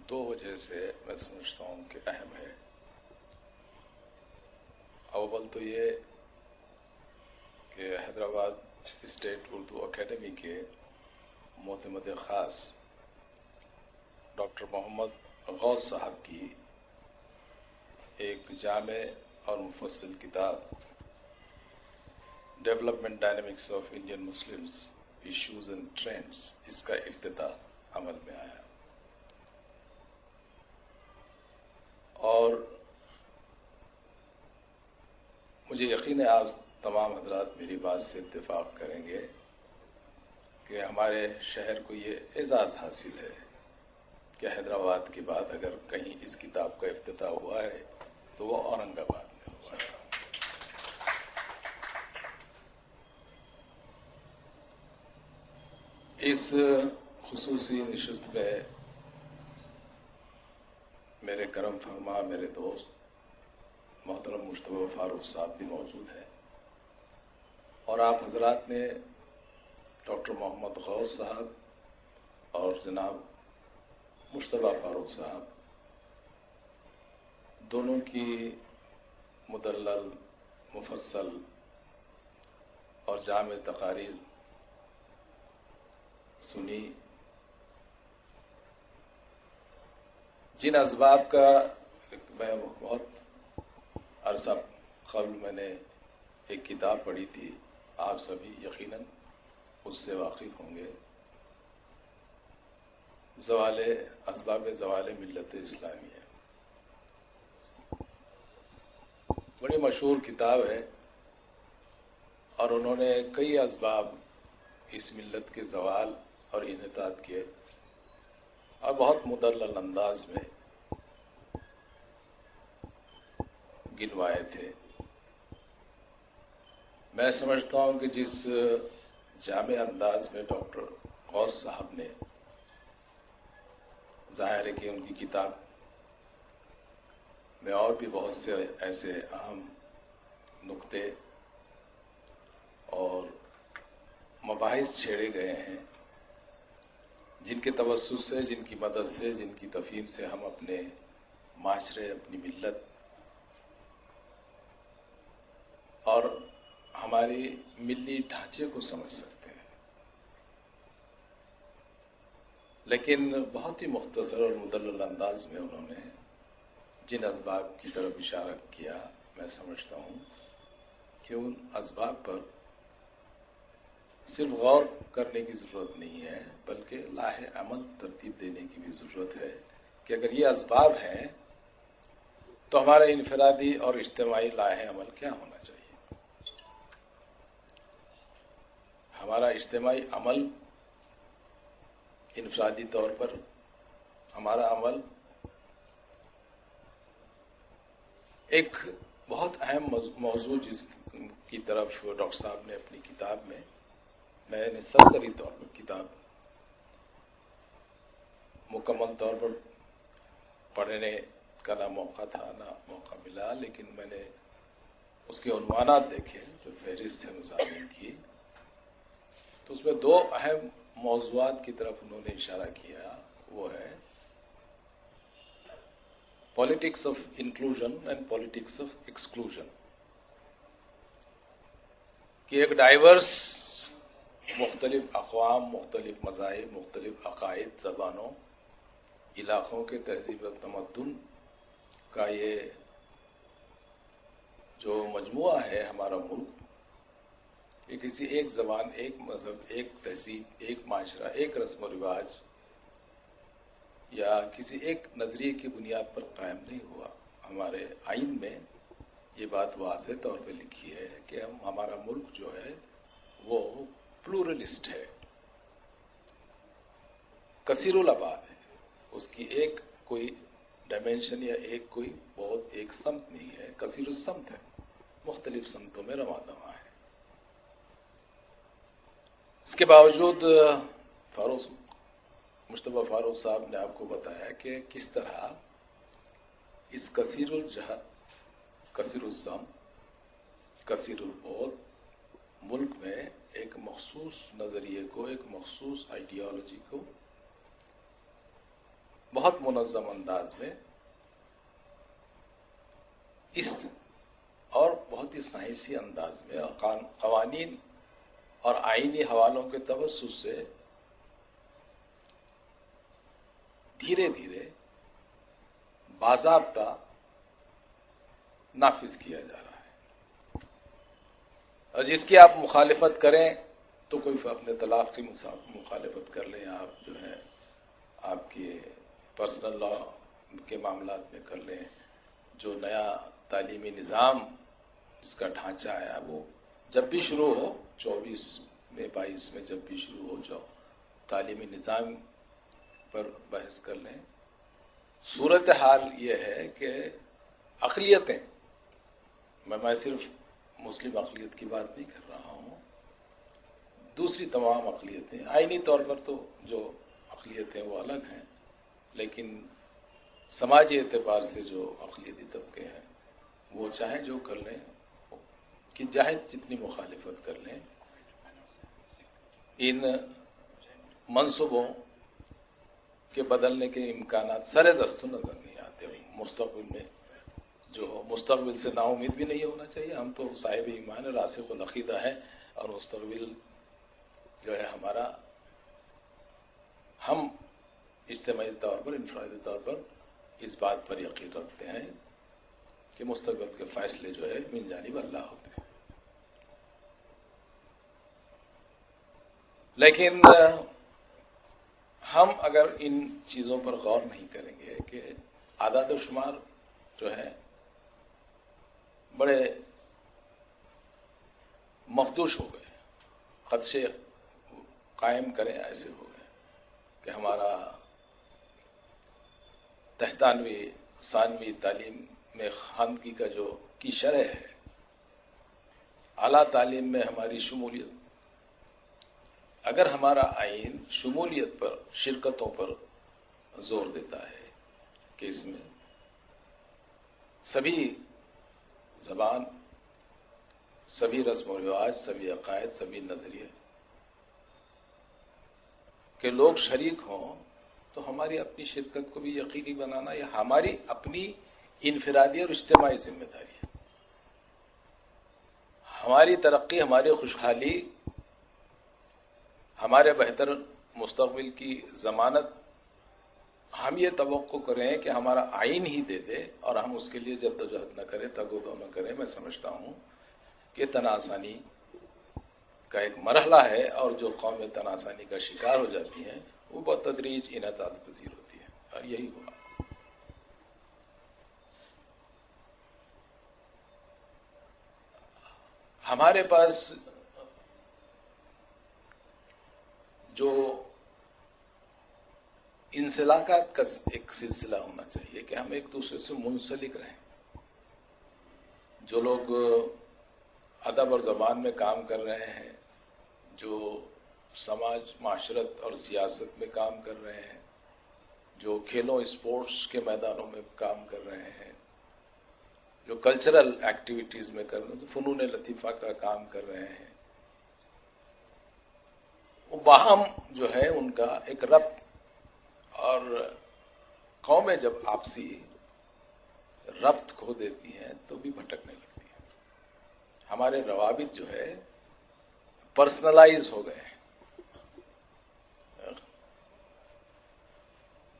دو وجہ سے میں سمجھتا ہوں کہ اہم ہے. اول تو یہ کہ حیدرآباد اسٹیٹ اردو اکیڈمی کے معتمد خاص ڈاکٹر محمد غوث صاحب کی ایک جامع اور مفصل کتاب development dynamics of Indian Muslims issues and trends, اس کا افتتاح عمل میں آیا. اور مجھے یقین ہے آپ تمام حضرات میری بات سے اتفاق کریں گے کہ ہمارے شہر کو یہ اعزاز حاصل ہے کہ حیدرآباد کے بعد اگر کہیں اس کتاب کا افتتاح ہوا ہے تو وہ اورنگ آباد میں ہوا ہے. اس خصوصی نشست میں میرے کرم فرما میرے دوست محترم مجتبی فاروق صاحب بھی موجود ہیں، اور آپ حضرات نے ڈاکٹر محمد غوث صاحب اور جناب مجتبی فاروق صاحب دونوں کی مدلل، مفصل اور جامع تقاریر سنی. جن اسباب کا میں بہت عرصہ قبل میں نے ایک کتاب پڑھی تھی، آپ سبھی یقیناً اس سے واقف ہوں گے، اسباب زوال ملت اسلامیہ. بڑی مشہور کتاب ہے اور انہوں نے کئی اسباب اس ملت کے زوال اور انحطاط کے اور بہت مدلل انداز میں گنوائے تھے. میں سمجھتا ہوں کہ جس جامع انداز میں ڈاکٹر غوث صاحب نے، ظاہر ہے کہ ان کی کتاب میں اور بھی بہت سے ایسے اہم نقطے اور مباحث چھیڑے گئے ہیں جن کے توسط سے، جن کی مدد سے، جن کی تفہیم سے ہم اپنے معاشرے، اپنی ملت اور ہماری ملی ڈھانچے کو سمجھ سکتے ہیں. لیکن بہت ہی مختصر اور مدلل انداز میں انہوں نے جن اسباب کی طرف اشارہ کیا، میں سمجھتا ہوں کہ ان اسباب پر صرف غور کرنے کی ضرورت نہیں ہے، بلکہ لاہ عمل ترتیب دینے کی بھی ضرورت ہے کہ اگر یہ اسباب ہیں تو ہمارا انفرادی اور اجتماعی لاہ عمل کیا ہونا چاہیے. ہمارا اجتماعی عمل انفرادی طور پر ہمارا عمل ایک بہت اہم موضوع جس کی طرف ڈاکٹر صاحب نے اپنی کتاب میں نے سرسری طور پر کتاب مکمل طور پر پڑھنے کا نہ موقع تھا نہ موقع ملا، لیکن میں نے اس کے عنوانات دیکھے جو فہرست ہے مضامین کی، تو اس میں دو اہم موضوعات کی طرف انہوں نے اشارہ کیا، وہ ہے politics of inclusion and politics of exclusion, کہ ایک ڈائیورس مختلف اقوام، مختلف مذاہب، مختلف عقائد، زبانوں، علاقوں کے تہذیب و تمدن کا یہ جو مجموعہ ہے ہمارا ملک، یہ کسی ایک زبان، ایک مذہب، ایک تہذیب، ایک معاشرہ، ایک رسم و رواج یا کسی ایک نظریے کی بنیاد پر قائم نہیں ہوا۔ ہمارے آئین میں یہ بات واضح طور پہ لکھی ہے کہ ہمارا ملک جو ہے وہ پلورلسٹ ہے، کثیر الابعاد ہے، اس کی ایک کوئی ڈائمینشن یا ایک کوئی بہت ایک سمت نہیں ہے، کثیر السمت ہے، مختلف سمتوں میں رواں دواں ہے۔ اس کے باوجود مصطفیٰ فاروق صاحب نے آپ کو بتایا کہ کس طرح اس کثیر الجہت، کثیر السمت، کثیر البعد ملک میں ایک مخصوص نظریے کو، ایک مخصوص آئیڈیالوجی کو بہت منظم انداز میں اس اور بہت ہی سائنسی انداز میں اور قوانین اور آئینی حوالوں کے توسط سے دھیرے دھیرے باضابطہ نافذ کیا جا رہا ہے، اور جس کی آپ مخالفت کریں تو کوئی اپنے طلاق کی مخالفت کر لیں، آپ جو ہے آپ کی پرسنل لا کے معاملات میں کر لیں، جو نیا تعلیمی نظام جس کا ڈھانچہ آیا وہ جب بھی شروع ہو، 24 میں 22 میں جب بھی شروع ہو جاؤ، تعلیمی نظام پر بحث کر لیں۔ صورتحال یہ ہے کہ اقلیتیں، میں صرف مسلم اقلیت کی بات نہیں کر رہا ہوں، دوسری تمام اقلیتیں، آئینی طور پر تو جو اقلیتیں وہ الگ ہیں، لیکن سماجی اعتبار سے جو اقلیتی طبقے ہیں وہ چاہے جو کر لیں، کہ چاہے جتنی مخالفت کر لیں، ان منصوبوں کے بدلنے کے امکانات سر دستوں نظر نہیں آتے۔ مستقبل میں جو ہو، مستقبل سے نا امید بھی نہیں ہونا چاہیے، ہم تو صاحب ایمان راسخ العقیدہ ہیں، اور مستقبل جو ہے ہمارا، ہم اجتماعی طور پر، انفرادی طور پر اس بات پر یقین رکھتے ہیں کہ مستقبل کے فیصلے جو ہے من جانب اللہ ہوتے ہیں، لیکن ہم اگر ان چیزوں پر غور نہیں کریں گے کہ اعداد و شمار جو ہے بڑے مخدوش ہو گئے، خدشے قائم کریں ایسے ہو گئے کہ ہمارا تحتانوی ثانوی تعلیم میں خواندگی کا جو کی شرح ہے، اعلیٰ تعلیم میں ہماری شمولیت، اگر ہمارا آئین شمولیت پر، شرکتوں پر زور دیتا ہے کہ اس میں سبھی زبان، سبھی رسم و رواج، سبھی عقائد، سبھی نظریے کہ لوگ شریک ہوں، تو ہماری اپنی شرکت کو بھی یقینی بنانا یہ ہماری اپنی انفرادی اور اجتماعی ذمہ داری ہے۔ ہماری ترقی، ہماری خوشحالی، ہمارے بہتر مستقبل کی ضمانت ہم یہ توقع کریں کہ ہمارا آئین ہی دے دے، اور ہم اس کے لیے جدوجہد نہ کریں، تگ و دو نہ کریں۔ میں سمجھتا ہوں کہ تناسانی کا ایک مرحلہ ہے، اور جو قومیں تناسانی کا شکار ہو جاتی ہیں وہ بتدریج انعطاف پذیر ہوتی ہے، اور یہی ہوا۔ ہمارے پاس جو انسلاکات کا ایک سلسلہ ہونا چاہیے کہ ہم ایک دوسرے سے منسلک رہیں. جو لوگ ادب اور زبان میں کام کر رہے ہیں، جو سماج معاشرت اور سیاست میں کام کر رہے ہیں، جو کھیلوں اسپورٹس کے میدانوں میں کام کر رہے ہیں، جو کلچرل ایکٹیویٹیز میں کر رہے ہیں، جو فنون لطیفہ کا کام کر رہے ہیں، وہ باہم جو ہے ان کا ایک ربط، اور قومیں جب آپسی ربط کھو دیتی ہیں تو بھی بھٹکنے لگتی ہیں. ہمارے روابط جو ہے پرسنلائز ہو گئے ہیں.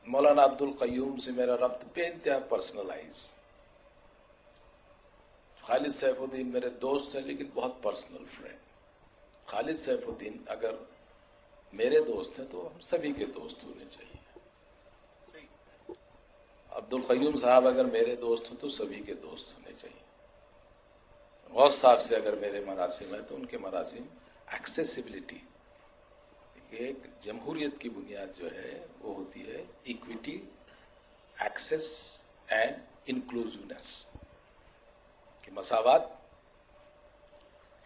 مولانا عبد القیوم سے میرا ربط بے انتہا پرسنلائز. خالد سیف الدین میرے دوست ہیں لیکن بہت پرسنل فرینڈ. خالد سیف الدین اگر میرے دوست ہیں تو ہم سبھی کے دوست ہونے چاہیے. عبد القیوم صاحب اگر میرے دوست ہیں تو سبھی کے دوست ہونے چاہیے. غوث صاحب سے اگر میرے مراسم ہیں تو ان کے مراسم ایکسیسیبلٹی. ایک جمہوریت کی بنیاد جو ہے وہ ہوتی ہے ایکویٹی، ایکسیس اینڈ انکلوزونیس، کہ مساوات،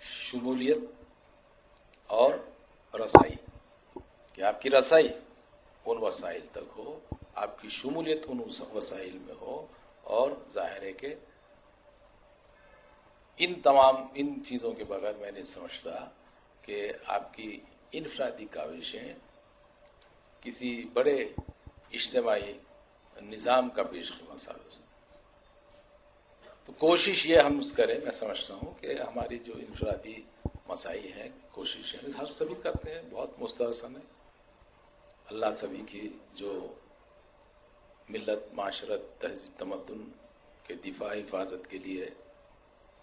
شمولیت اور رسائی، کہ آپ کی رسائی ان وسائل تک ہو، آپ کی شمولیت ان وسائل میں ہو، اور ظاہر ہے کہ ان چیزوں کے بغیر میں نہیں سمجھتا کہ آپ کی انفرادی کاوشیں کسی بڑے اجتماعی نظام کا پیش خدمت ثابت ہو. تو کوشش یہ ہم کریں، میں سمجھتا ہوں کہ ہماری جو انفرادی مسائی ہیں، کوششیں ہر سبھی کرتے ہیں، بہت مستحسن ہے. اللہ سبھی کی جو ملت، معاشرت، تہذیب، تمدن کے دفاع حفاظت کے لیے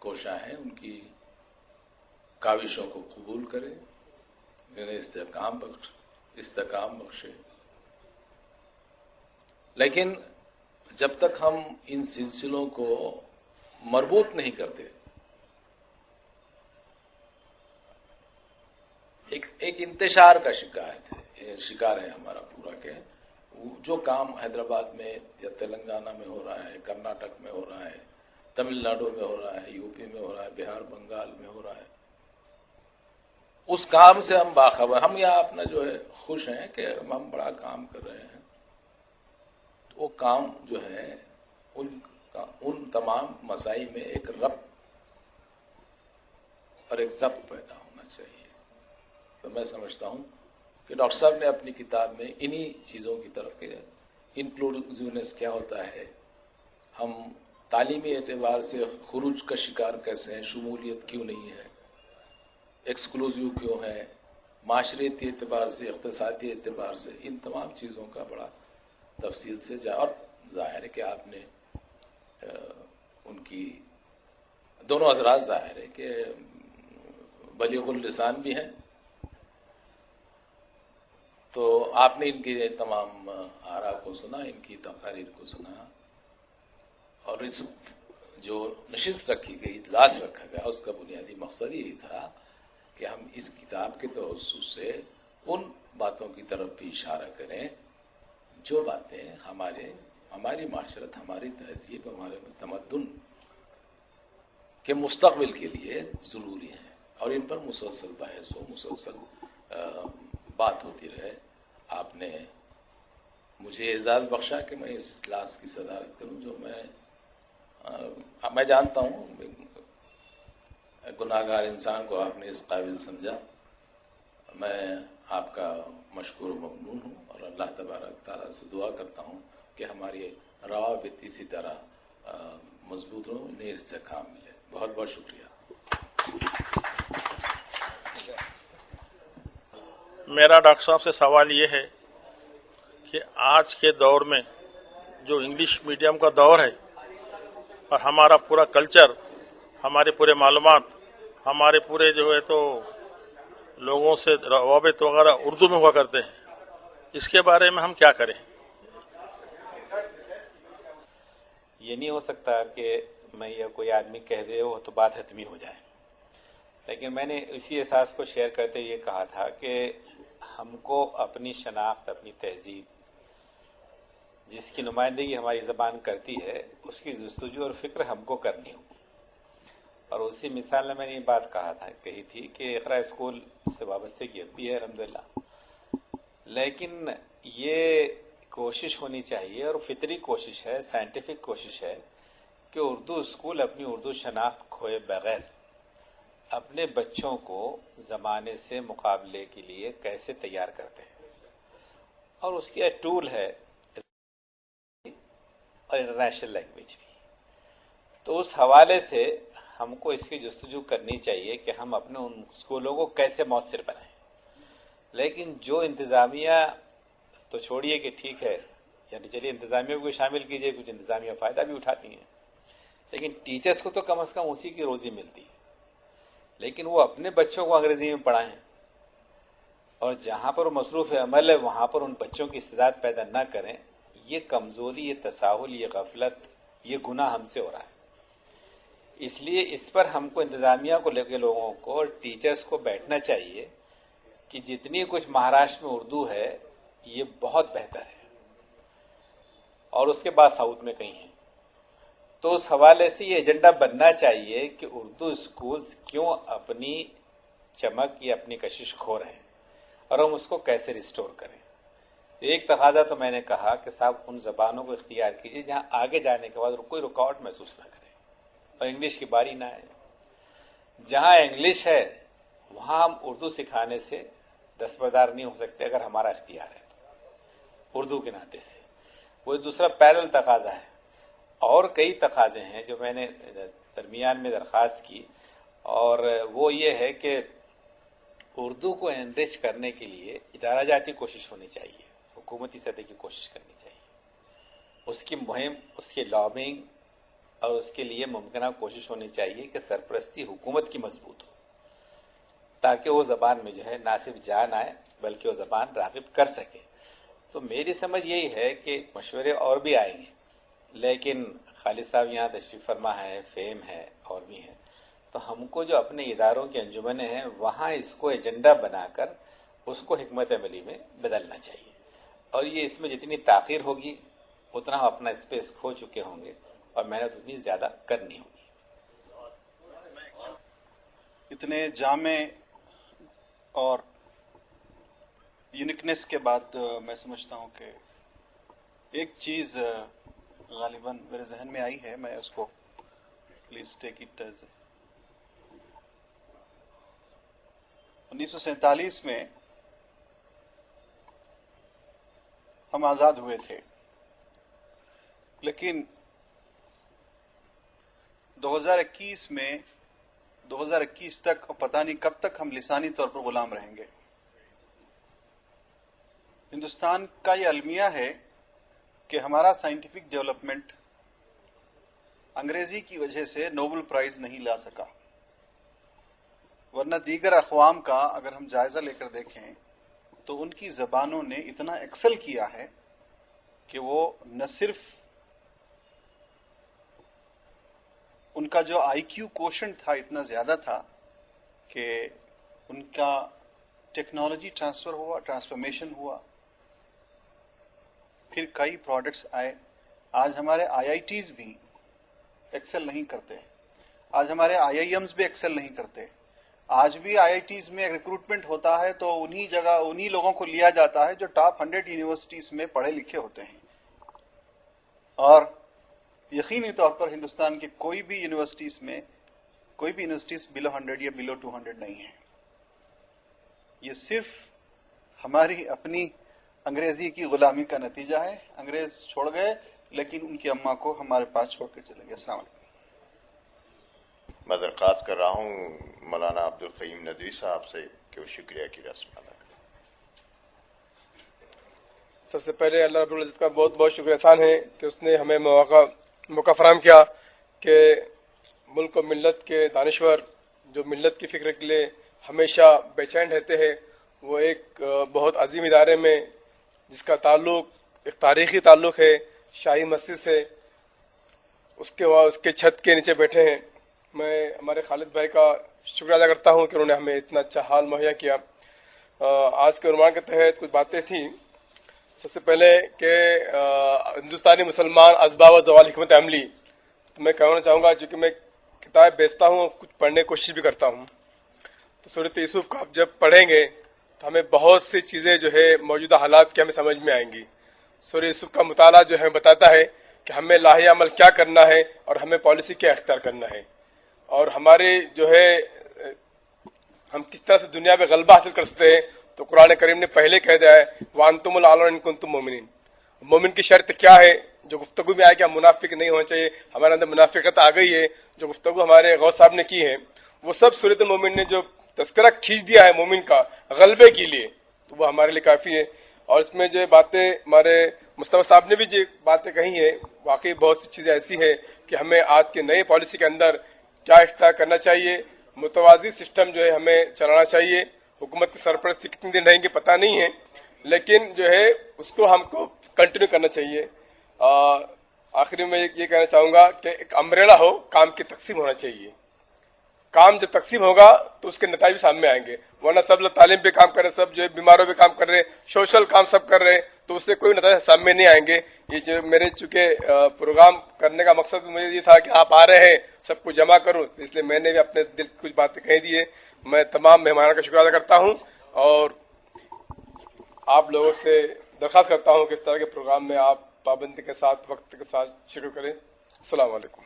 کوشاں ہیں، ان کی کاوشوں کو قبول کرے، انہیں استحکام بخشے. لیکن جب تک ہم ان سلسلوں کو مربوط نہیں کرتے، ایک انتشار کا شکار ہے ہمارا پورا، کہ جو کام حیدرآباد میں یا تلنگانہ میں ہو رہا ہے، کرناٹک میں ہو رہا ہے، تمل ناڈو میں ہو رہا ہے، یو پی میں ہو رہا ہے، بہار بنگال میں ہو رہا ہے، اس کام سے ہم باخبر، ہم یہاں اپنا جو ہے خوش ہیں کہ ہم بڑا کام کر رہے ہیں. تو وہ کام جو ہے ان تمام مسائل میں ایک ربط اور ایک ضبط پیدا ہونا چاہیے. تو میں سمجھتا ہوں کہ ڈاکٹر صاحب نے اپنی کتاب میں انہی چیزوں کی طرف، کہ انکلوزیونیس کیا ہوتا ہے، ہم تعلیمی اعتبار سے خروج کا شکار کیسے ہیں، شمولیت کیوں نہیں ہے، ایکسکلوزیو کیوں ہے، معاشرتی اعتبار سے، اقتصادی اعتبار سے، ان تمام چیزوں کا بڑا تفصیل سے اور ظاہر ہے کہ آپ نے ان کی دونوں حضرات ظاہر ہے کہ بلیغ اللسان بھی ہیں، تو آپ نے ان کی تمام آراء کو سنا، ان کی تقاریر کو سنا، اور اس جو نشست رکھی گئی، اجلاس رکھا گیا، اس کا بنیادی مقصد یہی تھا کہ ہم اس کتاب کے توسط سے ان باتوں کی طرف بھی اشارہ کریں جو باتیں ہماری معاشرت، ہماری تہذیب، ہمارے تمدن کے مستقبل کے لیے ضروری ہیں، اور ان پر مسلسل بحث ہو، مسلسل بات ہوتی رہے. آپ نے مجھے اعزاز بخشا کہ میں اس اجلاس کی صدارت کروں، جو میں جانتا ہوں گناہگار انسان کو آپ نے اس قابل سمجھا. میں آپ کا مشکور و ممنون ہوں، اور اللہ تبارک تعالیٰ سے دعا کرتا ہوں کہ ہماری روابط اسی طرح مضبوط ہوں، انہیں استحکام ملے. بہت بہت شکریہ. میرا ڈاکٹر صاحب سے سوال یہ ہے کہ آج کے دور میں جو انگلش میڈیم کا دور ہے، اور ہمارا پورا کلچر، ہمارے پورے معلومات، ہمارے پورے جو ہے تو لوگوں سے روابط وغیرہ اردو میں ہوا کرتے ہیں، اس کے بارے میں ہم کیا کریں؟ یہ نہیں ہو سکتا کہ میں یہ کوئی آدمی کہہ دے وہ تو بات حتمی ہو جائے، لیکن میں نے اسی احساس کو شیئر کرتے یہ کہا تھا کہ ہم کو اپنی شناخت، اپنی تہذیب جس کی نمائندگی ہماری زبان کرتی ہے اس کی جستجو اور فکر ہم کو کرنی ہوگی. اور اسی مثال میں نے یہ بات کہی تھی کہ اقرا اسکول سے وابستگی اب بھی ہے الحمدللہ، لیکن یہ کوشش ہونی چاہیے اور فطری کوشش ہے، سائنٹیفک کوشش ہے کہ اردو اسکول اپنی اردو شناخت کھوئے بغیر اپنے بچوں کو زمانے سے مقابلے کے لیے کیسے تیار کرتے ہیں. اور اس کی ایک ٹول ہے اور انٹرنیشنل لینگویج بھی. تو اس حوالے سے ہم کو اس کی جستجو کرنی چاہیے کہ ہم اپنے ان اسکولوں کو کیسے مؤثر بنائیں. لیکن جو انتظامیہ تو چھوڑیے کہ ٹھیک ہے، یعنی چلیے انتظامیہ کو شامل کیجیے، کچھ انتظامیہ فائدہ بھی اٹھاتی ہیں، لیکن ٹیچرز کو تو کم از کم اسی کی روزی ملتی ہے. لیکن وہ اپنے بچوں کو انگریزی میں پڑھائیں اور جہاں پر وہ مصروف عمل ہے وہاں پر ان بچوں کی استعداد پیدا نہ کریں. یہ کمزوری، یہ تساہل، یہ غفلت، یہ گناہ ہم سے ہو رہا ہے. اس لیے اس پر ہم کو انتظامیہ کو لے کے لوگوں کو اور ٹیچرز کو بیٹھنا چاہیے کہ جتنی کچھ مہاراشٹر میں اردو ہے یہ بہت بہتر ہے اور اس کے بعد ساؤتھ میں کہیں ہے. تو اس حوالے سے یہ ایجنڈا بننا چاہیے کہ اردو اسکولز کیوں اپنی چمک یا اپنی کشش کھو رہے ہیں اور ہم اس کو کیسے ریسٹور کریں. ایک تقاضا تو میں نے کہا کہ صاحب ان زبانوں کو اختیار کیجیے جہاں آگے جانے کے بعد کوئی رکاوٹ محسوس نہ کرے اور انگلش کی باری نہ آئے. جہاں انگلش ہے وہاں ہم اردو سکھانے سے دستبردار نہیں ہو سکتے اگر ہمارا اختیار ہے تو اردو کے ناطے سے. وہ دوسرا پیرل تقاضا ہے. اور کئی تقاضے ہیں جو میں نے درمیان میں درخواست کی، اور وہ یہ ہے کہ اردو کو انریچ کرنے کے لیے ادارہ جاتی کوشش ہونی چاہیے، حکومتی سطح کی کوشش کرنی چاہیے. اس کی مہم، اس کی لابنگ اور اس کے لیے ممکنہ کوشش ہونی چاہیے کہ سرپرستی حکومت کی مضبوط ہو تاکہ وہ زبان میں جو ہے نہ صرف جان آئے بلکہ وہ زبان راغب کر سکے. تو میری سمجھ یہی ہے کہ مشورے اور بھی آئیں گے، لیکن خالد صاحب یہاں تشریف فرما ہے، فہم ہے اور بھی ہیں، تو ہم کو جو اپنے اداروں کی انجمنیں ہیں وہاں اس کو ایجنڈا بنا کر اس کو حکمت عملی میں بدلنا چاہیے. اور یہ اس میں جتنی تاخیر ہوگی اتنا ہم اپنا اسپیس کھو چکے ہوں گے اور محنت اتنی زیادہ کرنی ہوگی. اتنے جامع اور یونیکنیس کے بعد میں سمجھتا ہوں کہ ایک چیز غالباً میرے ذہن میں آئی ہے، میں اس کو پلیز ٹیک اٹ ایز 1947 میں ہم آزاد ہوئے تھے، لیکن 2021 تک اور پتہ نہیں کب تک ہم لسانی طور پر غلام رہیں گے. ہندوستان کا یہ المیہ ہے کہ ہمارا سائنٹیفک ڈیولپمنٹ انگریزی کی وجہ سے نوبل پرائز نہیں لا سکا، ورنہ دیگر اقوام کا اگر ہم جائزہ لے کر دیکھیں تو ان کی زبانوں نے اتنا ایکسل کیا ہے کہ وہ نہ صرف ان کا جو آئی کیو کوشنٹ تھا اتنا زیادہ تھا کہ ان کا ٹیکنالوجی ٹرانسفر ہوا، ٹرانسفارمیشن ہوا، پھر کئی پروڈکٹس آئے. آج ہمارے آئی آئی ٹیز بھی ایکسل نہیں کرتے، آج ہمارے آئی آئی ایمز بھی ایکسل نہیں کرتے. آج بھی آئی آئی ٹیز میں ریکروٹمنٹ ہوتا ہے تو انہی لوگوں کو لیا جاتا ہے جو ٹاپ 100 یونیورسٹیز میں پڑھے لکھے ہوتے ہیں. اور یقینی طور پر ہندوستان کی کوئی بھی یونیورسٹیز بلو 100 یا بلو 200 نہیں ہے. یہ صرف ہماری اپنی انگریزی کی غلامی کا نتیجہ ہے. انگریز چھوڑ گئے لیکن ان کی اماں کو ہمارے پاس چھوڑ کے چلے گئے. السلام علیکم. میں درخواست کر رہا ہوں مولانا عبدالقیوم ندوی صاحب سے کہ وہ شکریہ کی رسم ادا کریں. سب سے پہلے اللہ رب العزت کا بہت بہت شکر احسان ہے کہ اس نے ہمیں موقع فراہم کیا کہ ملک و ملت کے دانشور جو ملت کی فکر کے لیے ہمیشہ بے چین رہتے ہیں، وہ ایک بہت عظیم ادارے میں جس کا تعلق ایک تاریخی تعلق ہے شاہی مسجد سے، اس کے چھت کے نیچے بیٹھے ہیں. میں ہمارے خالد بھائی کا شکریہ ادا کرتا ہوں کہ انہوں نے ہمیں اتنا اچھا حال مہیا کیا. آج کے عنوان کے تحت کچھ باتیں تھیں. سب سے پہلے کہ ہندوستانی مسلمان اسباب و زوال حکمت عملی، تو میں کہنا چاہوں گا، جو کہ میں کتاب بیچتا ہوں اور کچھ پڑھنے کی کوشش بھی کرتا ہوں، تو سورۃ یوسف کا آپ جب پڑھیں گے تو ہمیں بہت سی چیزیں جو ہے موجودہ حالات کی ہمیں سمجھ میں آئیں گی. سورۃ یوسف کا مطالعہ جو ہے بتاتا ہے کہ ہمیں لاہے عمل کیا کرنا ہے اور ہمیں پالیسی کیا اختیار کرنا ہے، اور ہمارے جو ہے ہم کس طرح سے دنیا میں غلبہ حاصل کر سکتے ہیں. تو قرآن کریم نے پہلے کہہ دیا ہے وَأَنْتُمُ الْأَعْلَوْنَ إِن كُنتُم مُؤْمِنِينَ. مومن کی شرط کیا ہے؟ جو گفتگو میں آئے کہ ہم منافق نہیں ہونا چاہیے، ہمارے اندر منافقت آ گئی ہے، جو گفتگو ہمارے غوث صاحب نے کی ہے وہ سب سورۃ المومن نے جو تذکرہ کھینچ دیا ہے مومن کا غلبے کے لیے، تو وہ ہمارے لیے کافی ہے. اور اس میں جو باتیں ہمارے مصطفیٰ صاحب نے بھی جو باتیں کہی ہیں، واقعی بہت سی چیزیں ایسی ہیں کہ ہمیں آج کے نئے پالیسی کے اندر کیا اختیار کرنا چاہیے. متوازی سسٹم جو ہے ہمیں چلانا چاہیے. حکومت کی سرپرستی کتنے دن رہیں گے پتہ نہیں ہے، لیکن جو ہے اس کو ہم کو کنٹینیو کرنا چاہیے. آخری میں یہ کہنا چاہوں گا کہ ایک امبریلا ہو، کام کی تقسیم ہونا چاہیے. کام جب تقسیم ہوگا تو اس کے نتائج بھی سامنے آئیں گے، ورنہ سب لوگ تعلیم پہ کام کر رہے، سب جو ہے بیماروں پہ کام کر رہے، سوشل کام سب کر رہے، تو اس سے کوئی نتائج سامنے نہیں آئیں گے. یہ جو میرے چونکہ پروگرام کرنے کا مقصد مجھے یہ تھا کہ آپ آ رہے ہیں سب کچھ جمع کروں، اس لیے میں نے بھی اپنے دل کی کچھ باتیں کہہ دی ہے. میں تمام مہمانوں کا شکریہ ادا کرتا ہوں اور آپ لوگوں سے درخواست کرتا ہوں کہ اس طرح کے پروگرام میں آپ پابندی کے ساتھ وقت کے ساتھ شرکت کریں. السلام علیکم.